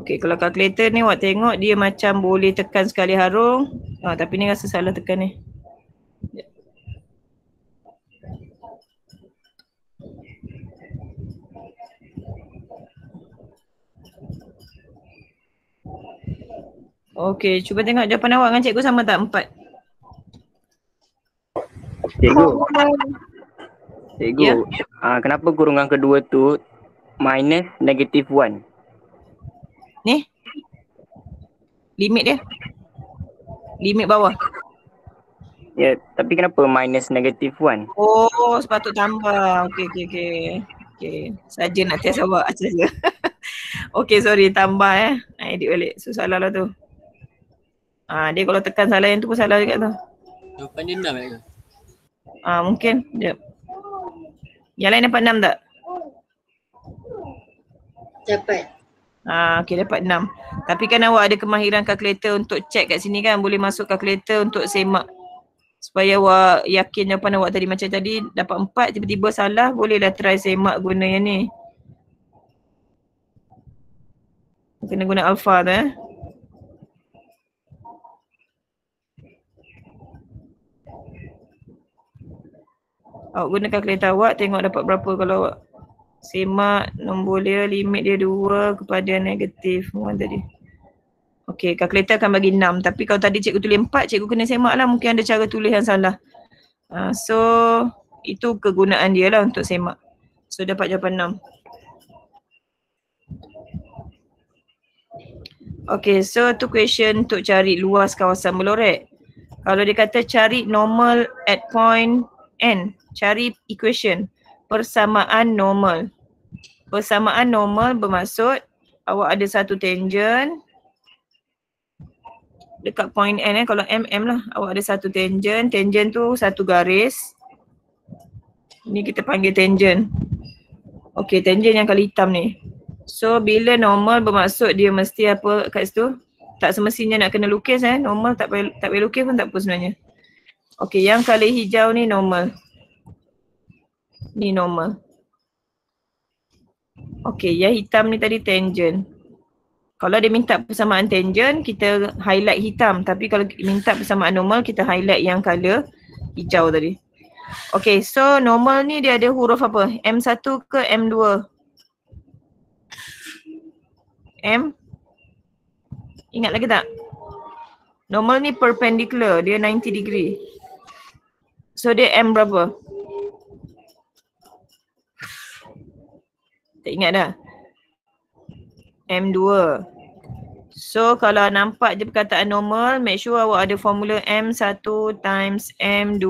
Okay, kalau kalkulator ni awak tengok dia macam boleh tekan sekali harum. Tapi ni rasa salah tekan ni. Okay, cuba tengok jawapan awak dengan cikgu sama tak? 4. Cikgu, kenapa kurungan kedua tu minus negative 1? Ni? Limit dia? Limit bawah? Ya, tapi kenapa minus negative 1? Oh, sepatut tambah. Okay. Saja nak test awak saja. Okay, sorry, tambah edit balik. So, salah lah tu. Dia kalau tekan salah yang tu pun salah juga tu. Jawapan dia 6 ke? Mungkin. Sekejap. Yang lain dapat 6 tak? Dapat. Okay, dapat 6. Tapi kan awak ada kemahiran kalkulator untuk check kat sini kan. Boleh masuk kalkulator untuk semak. Supaya awak yakin jawapan awak tadi macam tadi dapat 4, tiba-tiba salah, bolehlah try semak guna yang ni. Kena guna alpha tu Awak guna kalkulator awak, tengok dapat berapa kalau awak semak nombor dia, limit dia 2 kepada negatif 1 tadi. Okay, kalkulator akan bagi 6. Tapi kalau tadi cikgu tulis 4, cikgu kena semak lah. Mungkin ada cara tulis yang salah. So, itu kegunaan dia lah untuk semak. So, dapat jawapan 6. Okay, so tu question untuk cari luas kawasan melorek. Kalau dia kata cari normal at point N, cari equation persamaan normal. Persamaan normal bermaksud awak ada satu tangent dekat point N kalau MM lah. Awak ada satu tangent, tangent tu satu garis. Ni kita panggil tangent. Okay, tangent yang kali hitam ni. So bila normal bermaksud dia mesti apa kat situ? Tak semestinya nak kena lukis normal tak payah lukis pun tak apa sebenarnya. Okay, yang kali hijau ni normal. Ni normal. Okay, yang hitam ni tadi tangent. Kalau dia minta persamaan tangent, kita highlight hitam. Tapi kalau minta persamaan normal, kita highlight yang color hijau tadi. Okay, so normal ni dia ada huruf apa? M1 ke M2? M? Ingat lagi tak? Normal ni perpendicular, dia 90 degree. So dia M berapa? Tak ingat dah? M2. So kalau nampak je perkataan normal, make sure awak ada formula M1 times M2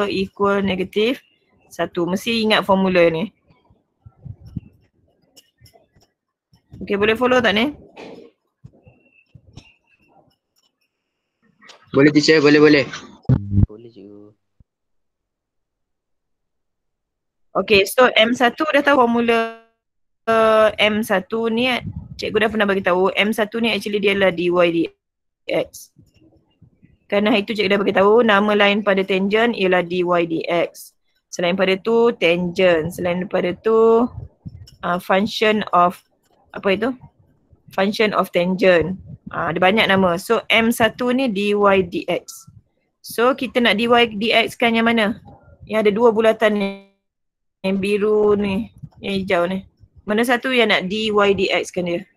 equal negatif 1. Mesti ingat formula ni. Okay, boleh follow tak ni? Boleh teacher, boleh. Boleh cikgu. Okay, so M1 dah tahu formula M1 ni, cikgu dah pernah bagi tahu M1 ni actually dia adalah dy dx. Kerana itu cikgu dah bagi tahu nama lain pada tangent ialah dy dx. Selain pada tu tangent, selain daripada tu function of apa itu? Function of tangent. Ada banyak nama. So M1 ni dy dx. So kita nak dy dx kan yang mana? Yang ada dua bulatan ni. Yang biru ni, yang hijau ni. Mana satu yang nak dy dx kan dia?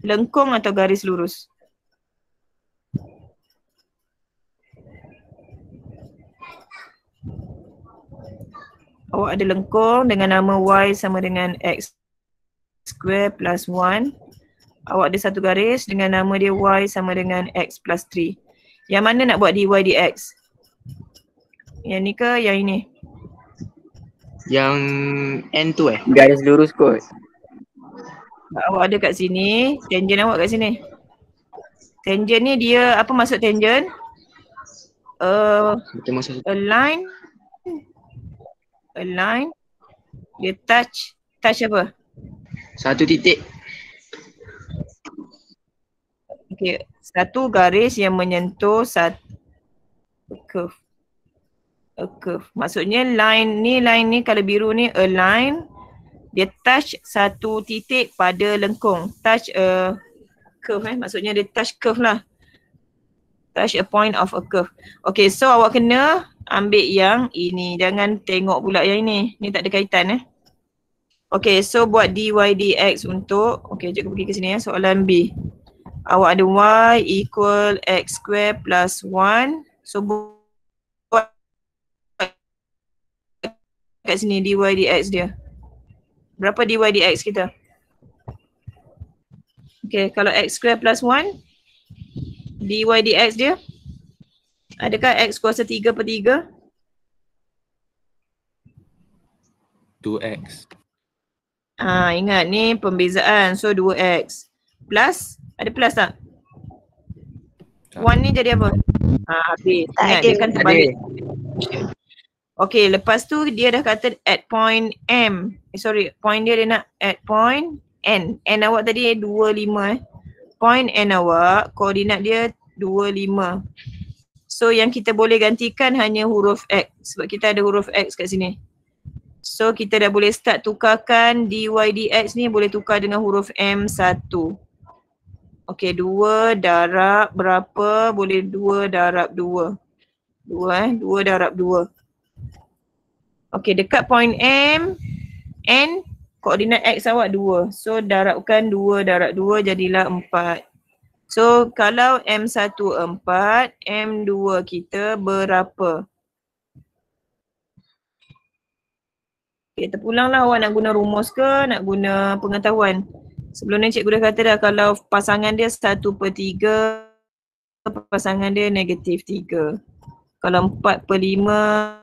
Lengkung atau garis lurus? Awak ada lengkung dengan nama y sama dengan x square plus 1. Awak ada satu garis dengan nama dia y sama dengan x plus 3. Yang mana nak buat dy dx? Yang ni ke yang ini? Yang N tu Garis lurus kot. Awak ada kat sini, tangent awak kat sini. Tangent ni dia, apa maksud tangent? Kita masuk A line, dia touch apa? satu titik. Okay, satu garis yang menyentuh satu curve. A curve. Maksudnya line ni kalau biru ni a line, dia touch satu titik pada lengkung. Touch a curve maksudnya dia touch curve lah. Touch a point of a curve. Okay, so awak kena ambil yang ini. Jangan tengok pula yang ini. Ni tak ada kaitan Okay, so buat dy dx untuk, okay, cikgu pergi ke sini soalan B. Awak ada y equal x square plus 1. So buat kat sini dy dx dia. Berapa dy dx kita? Okay, kalau x square plus 1, dy dx dia, adakah x kuasa 3/3? 2x. Ingat ni pembezaan. So 2x. Plus, ada plus tak? 1 ni jadi apa? Habis. Ingat dia kan terbalik. Okay, lepas tu dia dah kata at point M. Point dia nak at point N. N awak tadi 25 Point N awak, koordinat dia 25. So yang kita boleh gantikan hanya huruf X. Sebab kita ada huruf X kat sini. So kita dah boleh start tukarkan dy dx ni, boleh tukar dengan huruf M1. Okay, 2 darab berapa? Boleh 2 darab 2. 2 darab 2. Okay, dekat point M, N, koordinat X awak 2. So darabkan 2 darab 2 jadilah 4. So kalau M1 4, M2 kita berapa? Okay, terpulanglah awak nak guna rumus ke nak guna pengetahuan. Sebelum ni cikgu dah kata dah kalau pasangan dia 1/3, pasangan dia -3. Kalau 4/5,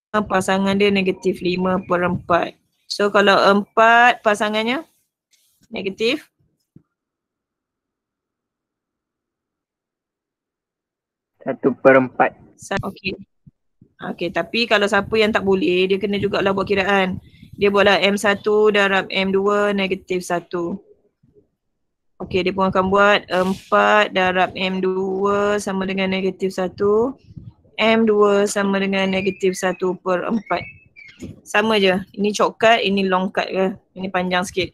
pasangan dia -5/4. So kalau 4 pasangannya negatif 1/4. Okay. Okay, tapi kalau siapa yang tak boleh, dia kena jugalah buat kiraan. Dia buatlah M1 darab M2 -1. Okay, dia pun akan buat 4 darab M2 sama dengan -1. M2 sama dengan -1/4. Sama je. Ini shortcut, ini long cut ke. Ini panjang sikit.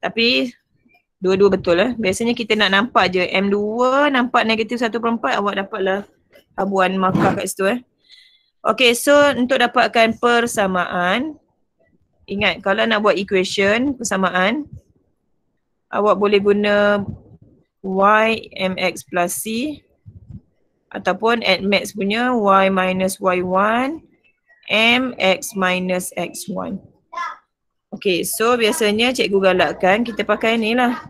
Tapi dua-dua betul . Biasanya kita nak nampak je M2 nampak -1/4, awak dapatlah habuan markah kat situ . Okay, so untuk dapatkan persamaan, ingat kalau nak buat equation persamaan, awak boleh guna y mx plus c ataupun at max punya y minus y1 mx minus x1. Okay, so biasanya cikgu galakkan kita pakai ni lah.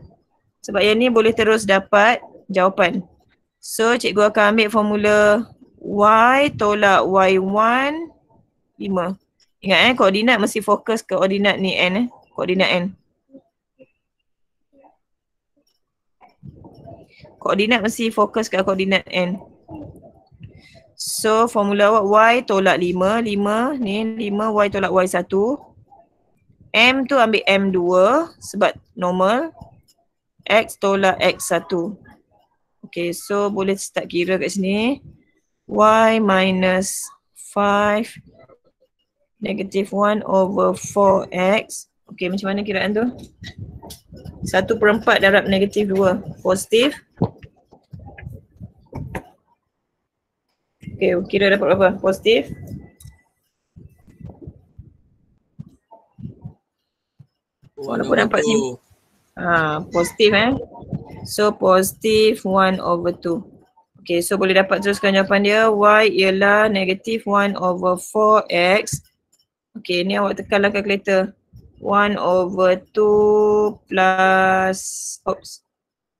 Sebab yang ni boleh terus dapat jawapan. So cikgu akan ambil formula y tolak y1 5. Ingat koordinat mesti fokus ke koordinat ni n koordinat n. Koordinat mesti fokus ke koordinat n. So formula awak y tolak 5, 5 ni 5 y tolak y1. M tu ambil M2 sebab normal. X tolak X1. Okay, so boleh start kira kat sini. Y minus 5 -1 over 4x. Okay, macam mana kiraan tu? 1/4 darab -2. Positif. Okay, kira dapat berapa? Positif. Walaupun nampak sini. Positif So positif 1/2. Okay, so boleh dapat teruskan jawapan dia. Y ialah negative 1/4x. Okay, ni awak tekanlah kalkulator. 1/2 plus,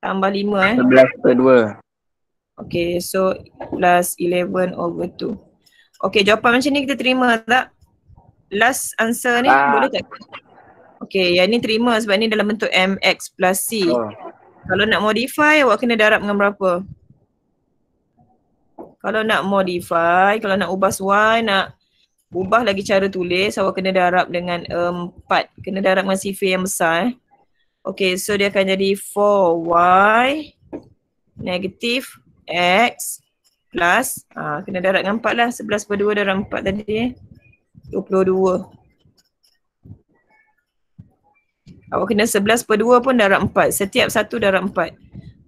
tambah 5 11/2. Okay, so plus 11/2. Okay, jawapan macam ni kita terima tak? Last answer ni boleh tak? Okay, yang ni terima sebab ni dalam bentuk mx plus c. Kalau nak modify, awak kena darab dengan berapa? Kalau nak modify, kalau nak ubah y, nak ubah lagi cara tulis, awak kena darab dengan 4. Kena darab dengan sifar yang besar. Okay, so dia akan jadi 4y negatif x plus, kena darab dengan 4 lah. 11/2 darab 4 tadi. 22. Awak kena 11/2 pun darab 4. Setiap satu darab 4.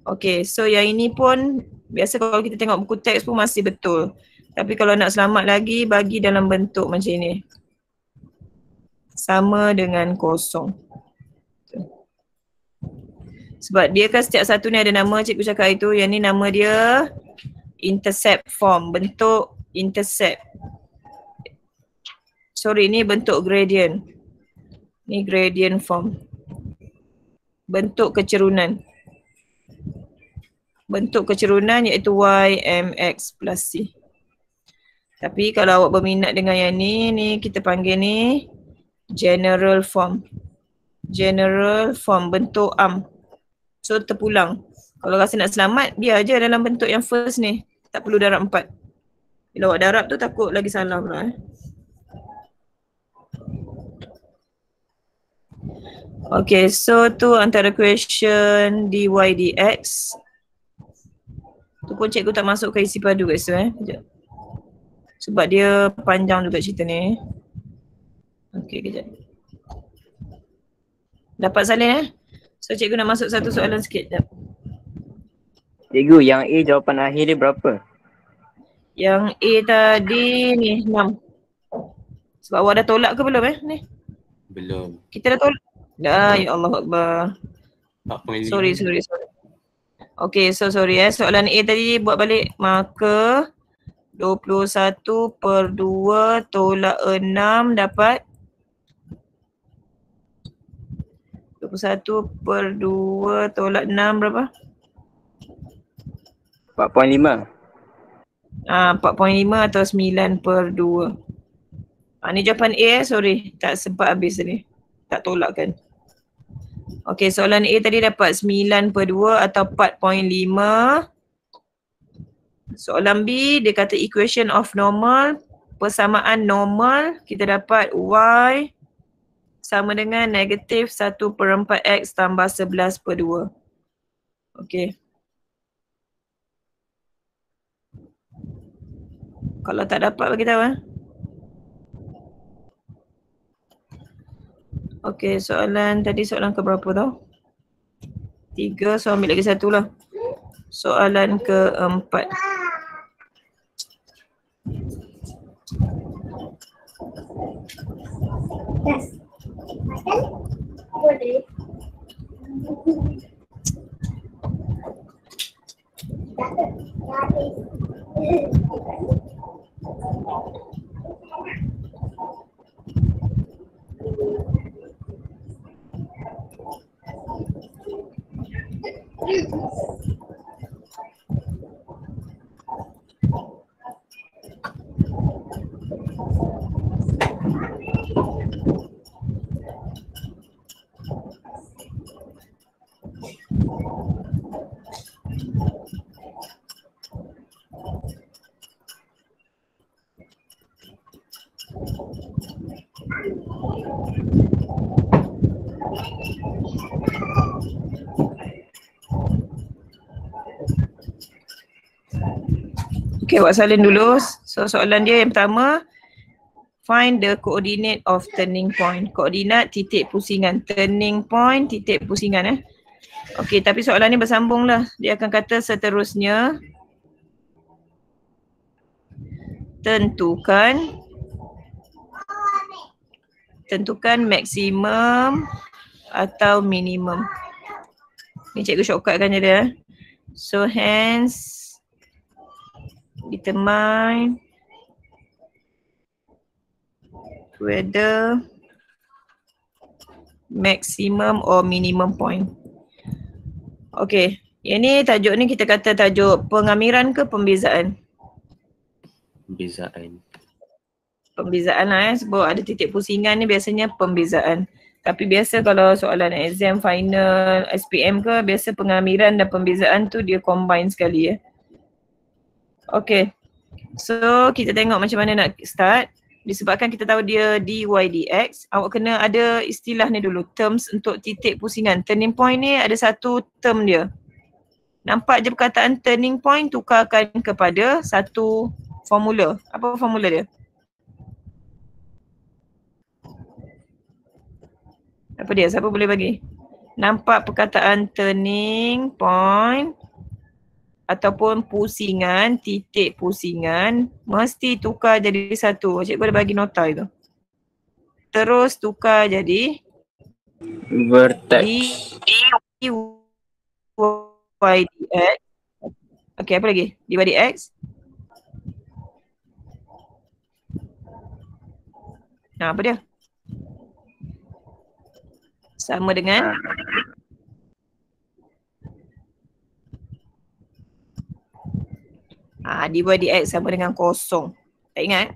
Okay, so yang ini pun biasa kalau kita tengok buku teks pun masih betul. Tapi kalau nak selamat lagi, bagi dalam bentuk macam ni. Sama dengan kosong. Sebab dia kan setiap satu ni ada nama, cikgu cakap itu. Yang ni nama dia intercept form. Bentuk intercept. Sorry, ni bentuk gradient. Ni gradient form. Bentuk kecerunan. Bentuk kecerunan iaitu y mx plus c. Tapi kalau awak berminat dengan yang ni kita panggil ni general form. General form, bentuk So terpulang. Kalau rasa nak selamat, biar je dalam bentuk yang first ni. Tak perlu darab 4. Bila awak darab tu takut lagi salah pula. Okay, so tu antara question dy dx. Tu pun cikgu tak masuk ke isi padu guys tu Kejap. Sebab dia panjang juga cerita ni. Okay, kejap. Dapat salin So cikgu nak masuk satu soalan sikit. Sekejap. Cikgu, yang A jawapan akhir dia berapa? Yang A tadi ni 6. Sebab awak dah tolak ke belum ni? Belum. Kita dah tolak. Dah, ya Allah Akbar. 4.5. Sorry. Okay, so sorry Soalan A tadi buat balik. Maka 21/2 tolak 6 dapat 21/2 tolak 6 berapa? 4.5. 4.5 atau 9/2. Ni jawapan A sorry. Tak sempat habis tadi. Tak tolak kan. Okay, soalan A tadi dapat 9/2 atau 4.5. Soalan B dia kata equation of normal, persamaan normal, kita dapat y sama dengan negatif 1/4x tambah 11/2. Okay. Kalau tak dapat bagi tahu Okay, soalan tadi soalan ke berapa tau? 3, so ambil lagi satu lah. Soalan ke-4. Okay, awak salin dulu. So soalan dia yang pertama, find the coordinate of turning point. Koordinat titik pusingan. Turning point titik pusingan Okay, tapi soalan ni bersambung lah. Dia akan kata seterusnya tentukan maksimum atau minimum. Ni cikgu shortcut kan je dia. So hence determine whether maximum or minimum point. Okay, yang ni tajuk ni kita kata tajuk pengamiran ke pembezaan? Pembezaan. Pembezaan lah sebab ada titik pusingan ni biasanya pembezaan. Tapi biasa kalau soalan exam final, SPM ke, biasa pengamiran dan pembezaan tu dia combine sekali ya. Okay, so kita tengok macam mana nak start. Disebabkan kita tahu dia dy dx, awak kena ada istilah ni dulu, terms untuk titik pusingan. Turning point ni ada satu term dia. Nampak je perkataan turning point, tukarkan kepada satu formula. Apa formula dia? Apa dia? Siapa boleh bagi? Nampak perkataan turning point ataupun pusingan, titik pusingan, mesti tukar jadi satu. Cikgu ada bagi nota itu. Terus tukar jadi Vertex. dy dx. Okay, apa lagi? Dy dx. Nah, apa dia? Sama dengan dy dx sama dengan kosong. Tak ingat?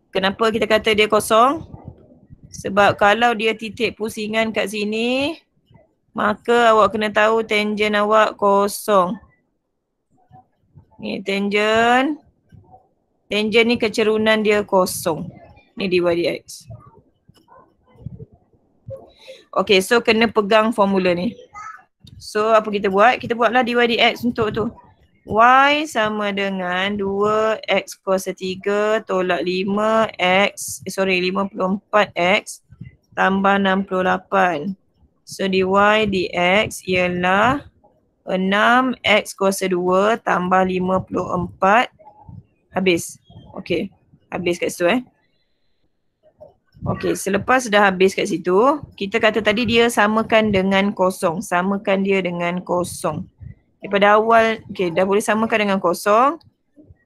Kenapa kita kata dia kosong? Sebab kalau dia titik pusingan kat sini, maka awak kena tahu tangent awak kosong. Ni tangent. Tangent ni kecerunan dia kosong. Ni dy dx. Okay, so kena pegang formula ni. So apa kita buat? Kita buatlah dy dx untuk tu. Y sama dengan 2x kuasa 3 tolak 54x tambah 68. So dy dx ialah 6x kuasa 2 tambah 54. Habis. Okay. Habis kat situ Okay, selepas dah habis kat situ, kita kata tadi dia samakan dengan kosong. Samakan dia dengan kosong. Daripada awal, okay, dah boleh samakan dengan kosong.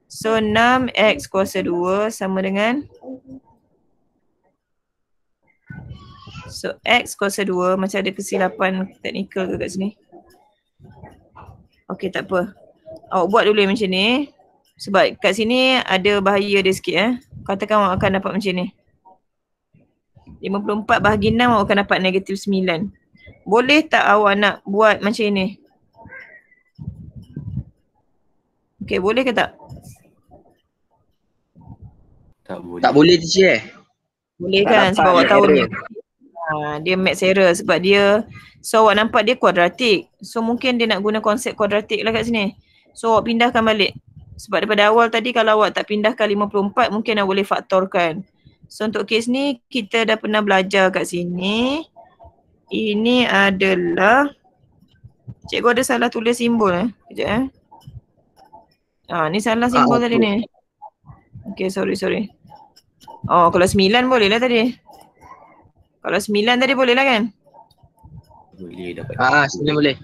So 6x kuasa 2 sama dengan, so x kuasa 2, macam ada kesilapan teknikal ke kat sini. Okay, tak apa. Awak buat dulu macam ni. Sebab kat sini ada bahaya dia sikit Katakan awak akan dapat macam ni. 54 bahagi 6 awak akan dapat negatif 9. Boleh tak awak nak buat macam ni? Okay, boleh ke tak? Tak boleh. Tak boleh teacher Boleh Tak kan? dapat, Sebab awak tahu error. ni. Dia maths error sebab dia, so awak nampak dia kuadratik. So mungkin dia nak guna konsep kuadratik lah kat sini. So awak pindahkan balik. Sebab daripada awal tadi kalau awak tak pindahkan 54 mungkin awak boleh faktorkan. So untuk kes ni kita dah pernah belajar kat sini. Ini adalah, cikgu ada salah tulis simbol Kejap ni salah simbol tadi ni. Okay, sorry. Oh, kalau 9 boleh lah tadi. Kalau 9 tadi boleh lah kan? Boleh dapat. sebenarnya boleh.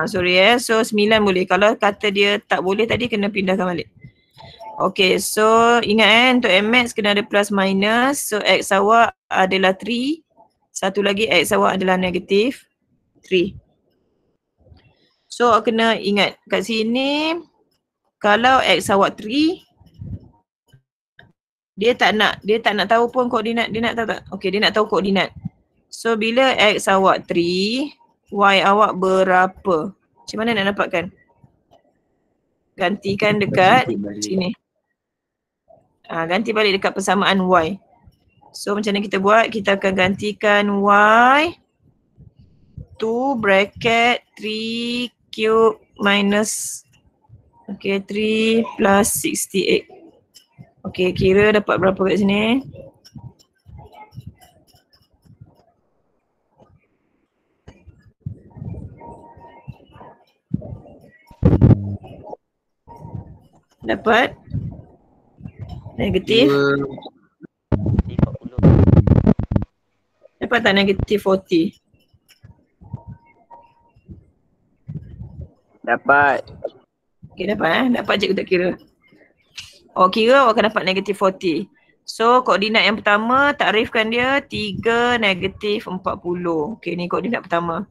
Sorry so 9 boleh. Kalau kata dia tak boleh tadi kena pindahkan balik. Okay, so ingat untuk MX kena ada plus minus. So X awak adalah 3. Satu lagi X awak adalah negatif 3. So awak kena ingat kat sini kalau X awak 3, dia tak nak tahu pun koordinat. Dia nak tahu tak? Okay, dia nak tahu koordinat. So bila X awak 3, Y awak berapa? Macam mana nak dapatkan? Gantikan dekat sini. Ganti balik dekat persamaan Y. So macam mana kita buat? Kita akan gantikan Y 2 bracket 3 cube minus 3 plus 68. Okay, kira dapat berapa kat sini? Dapat negatif. Dapat tak negatif 40? Dapat. Okay, dapat Dapat cikgu tak kira. Awak kira awak akan dapat negatif 40. So koordinat yang pertama takrifkan dia 3 negatif 40. Okay, ni koordinat pertama.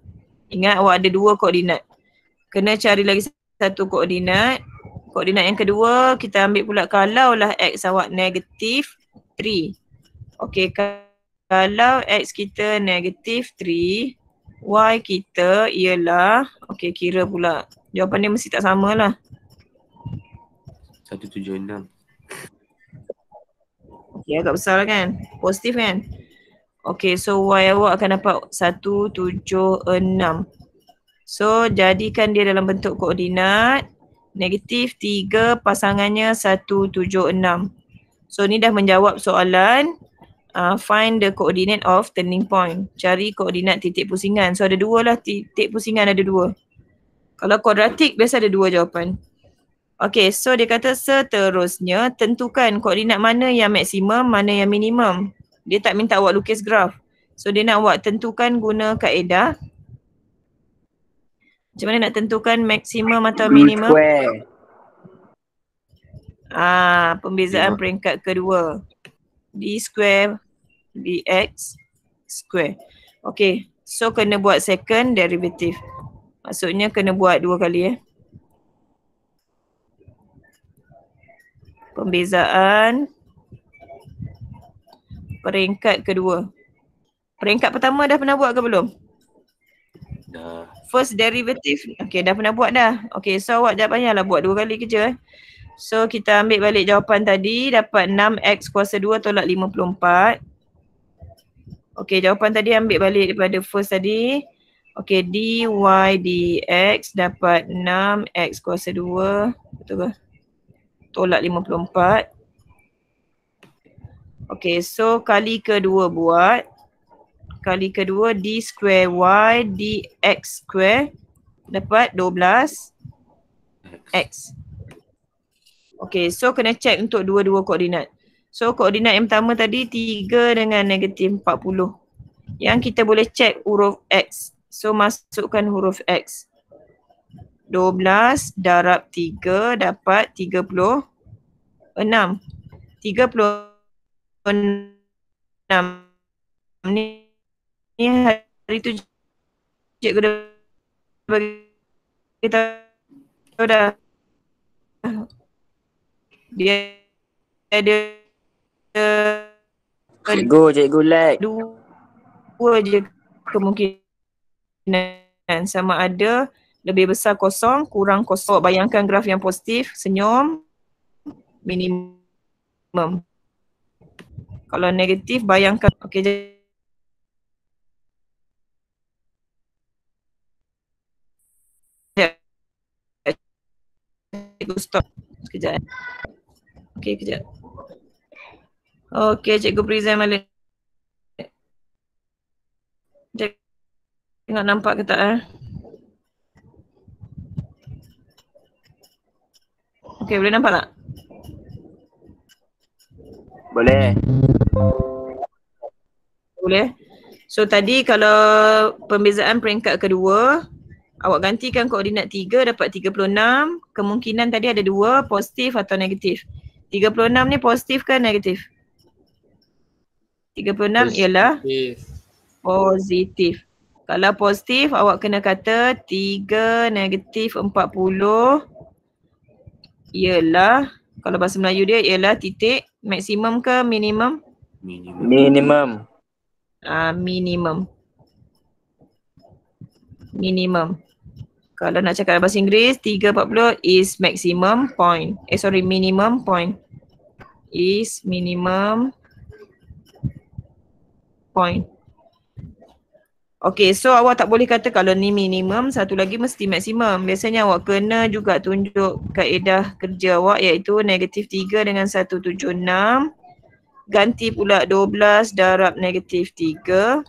Ingat awak ada 2 koordinat. Kena cari lagi satu koordinat. Koordinat yang kedua kita ambil pula kalaulah x awak negatif 3. Okay, kalau x kita negatif 3, y kita ialah, okay kira pula. Jawapan dia mesti tak sama lah. 176. Okay, agak besar kan? Positif kan? Okay, so y awak akan dapat 176. So, jadikan dia dalam bentuk koordinat. Negatif 3 pasangannya 176. So, ni dah menjawab soalan. Find the coordinate of turning point. Cari koordinat titik pusingan. So, ada 2 lah titik pusingan, ada 2. Kalau kuadratik, biasa ada 2 jawapan. Okay, so dia kata seterusnya tentukan koordinat mana yang maksimum, mana yang minimum. Dia tak minta awak lukis graf. So dia nak awak tentukan guna kaedah. Macam mana nak tentukan maksimum atau minimum? Square. Pembezaan peringkat kedua. D square dx square. Okay, so kena buat second derivative. Maksudnya kena buat 2 kali Pembezaan peringkat kedua. Peringkat pertama dah pernah buat ke belum? Dah. First derivative. Okay, dah pernah buat dah. Okay, so awak tak payahlah buat 2 kali kerja. So kita ambil balik jawapan tadi. Dapat 6x kuasa 2 tolak 54. Okay, jawapan tadi ambil balik daripada first tadi. Okay, dy dx dapat 6x kuasa 2. Betul ke? Tolak 54. Okay, so kali kedua buat. Kali kedua d square y dx square dapat 12 x. Okay, so kena check untuk dua-dua koordinat. So koordinat yang pertama tadi 3 dengan negatif 40. Yang kita boleh check huruf x. So masukkan huruf x. 12 darab 3 dapat 36. 36 ni hari tu cikgu dah bagi tahu dah. Dia ada Cikgu lag. 2 je kemungkinan, sama ada lebih besar kosong, kurang kosong. Bayangkan graf yang positif, senyum, minimum. Kalau negatif, bayangkan. Okey, cikgu stop sekejap. Okey, kejap. Okey, cikgu present balik. Tengok nampak ke tak? Okey, boleh nampak tak? Boleh. Boleh. So tadi kalau pembezaan peringkat kedua, awak gantikan koordinat 3 dapat 36. Kemungkinan tadi ada 2, positif atau negatif. 36 ni positif ke negatif? 36 ialah positif. Kalau positif, awak kena kata 3 negatif 40 ialah, kalau bahasa Melayu dia ialah titik maksimum ke minimum? Minimum. Minimum. Minimum. Kalau nak cakap bahasa Inggeris, 340 is maximum point. Minimum point. Is minimum point. Okay, so awak tak boleh kata kalau ni minimum, satu lagi mesti maksimum. Biasanya awak kena juga tunjuk kaedah kerja awak, iaitu negatif 3 dengan 176. Ganti pula 12 darab negatif 3.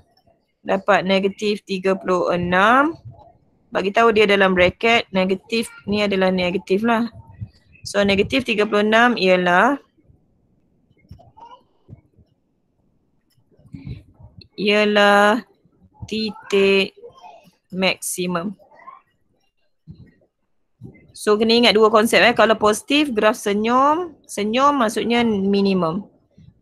Dapat negatif 36. Bagi tahu dia dalam bracket, negatif ni adalah negatif lah. So negatif 36 ialah titik maksimum. So kena ingat dua konsep Kalau positif, graf senyum. Senyum maksudnya minimum.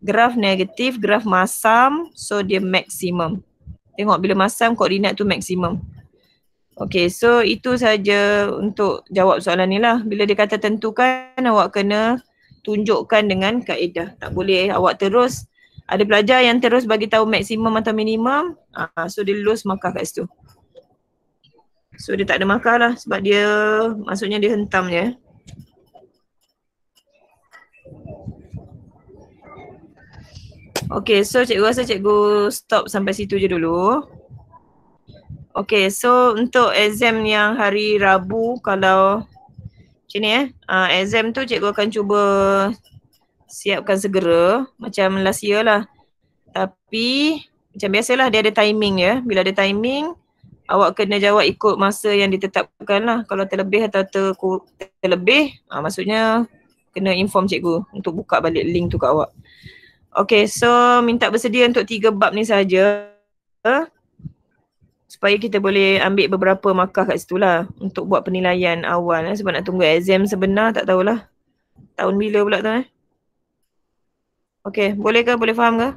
Graf negatif, graf masam. So dia maksimum. Tengok bila masam koordinat tu maksimum. Okay, so itu saja untuk jawab soalan ni lah. Bila dia kata tentukan, awak kena tunjukkan dengan kaedah. Tak boleh awak terus, ada pelajar yang terus bagi tahu maksimum atau minimum. So dia lulus markah kat situ. So dia tak ada markah lah sebab dia, maksudnya dia hentam je. Okay, so cikgu rasa cikgu stop sampai situ je dulu. Okay, so untuk exam yang hari Rabu, kalau macam ni exam tu cikgu akan cuba siapkan segera macam last year lah. Tapi macam biasalah dia ada timing ya. Bila ada timing, awak kena jawab ikut masa yang ditetapkan lah. Kalau terlebih atau terlebih, maksudnya kena inform cikgu untuk buka balik link tu kat awak. Okay, so minta bersedia untuk 3 bab ni saja. Supaya kita boleh ambil beberapa markah kat situ lah untuk buat penilaian awal sebab nak tunggu exam sebenar tak tahulah tahun bila pula tu Okay, boleh ke? Boleh faham ke?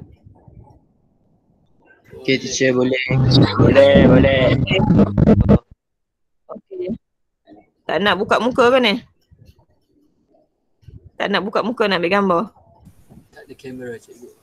Okay teacher, boleh. Boleh. Okay. Tak nak buka muka ke ni? Tak nak buka muka, nak ambil gambar? Tak ada kamera cikgu.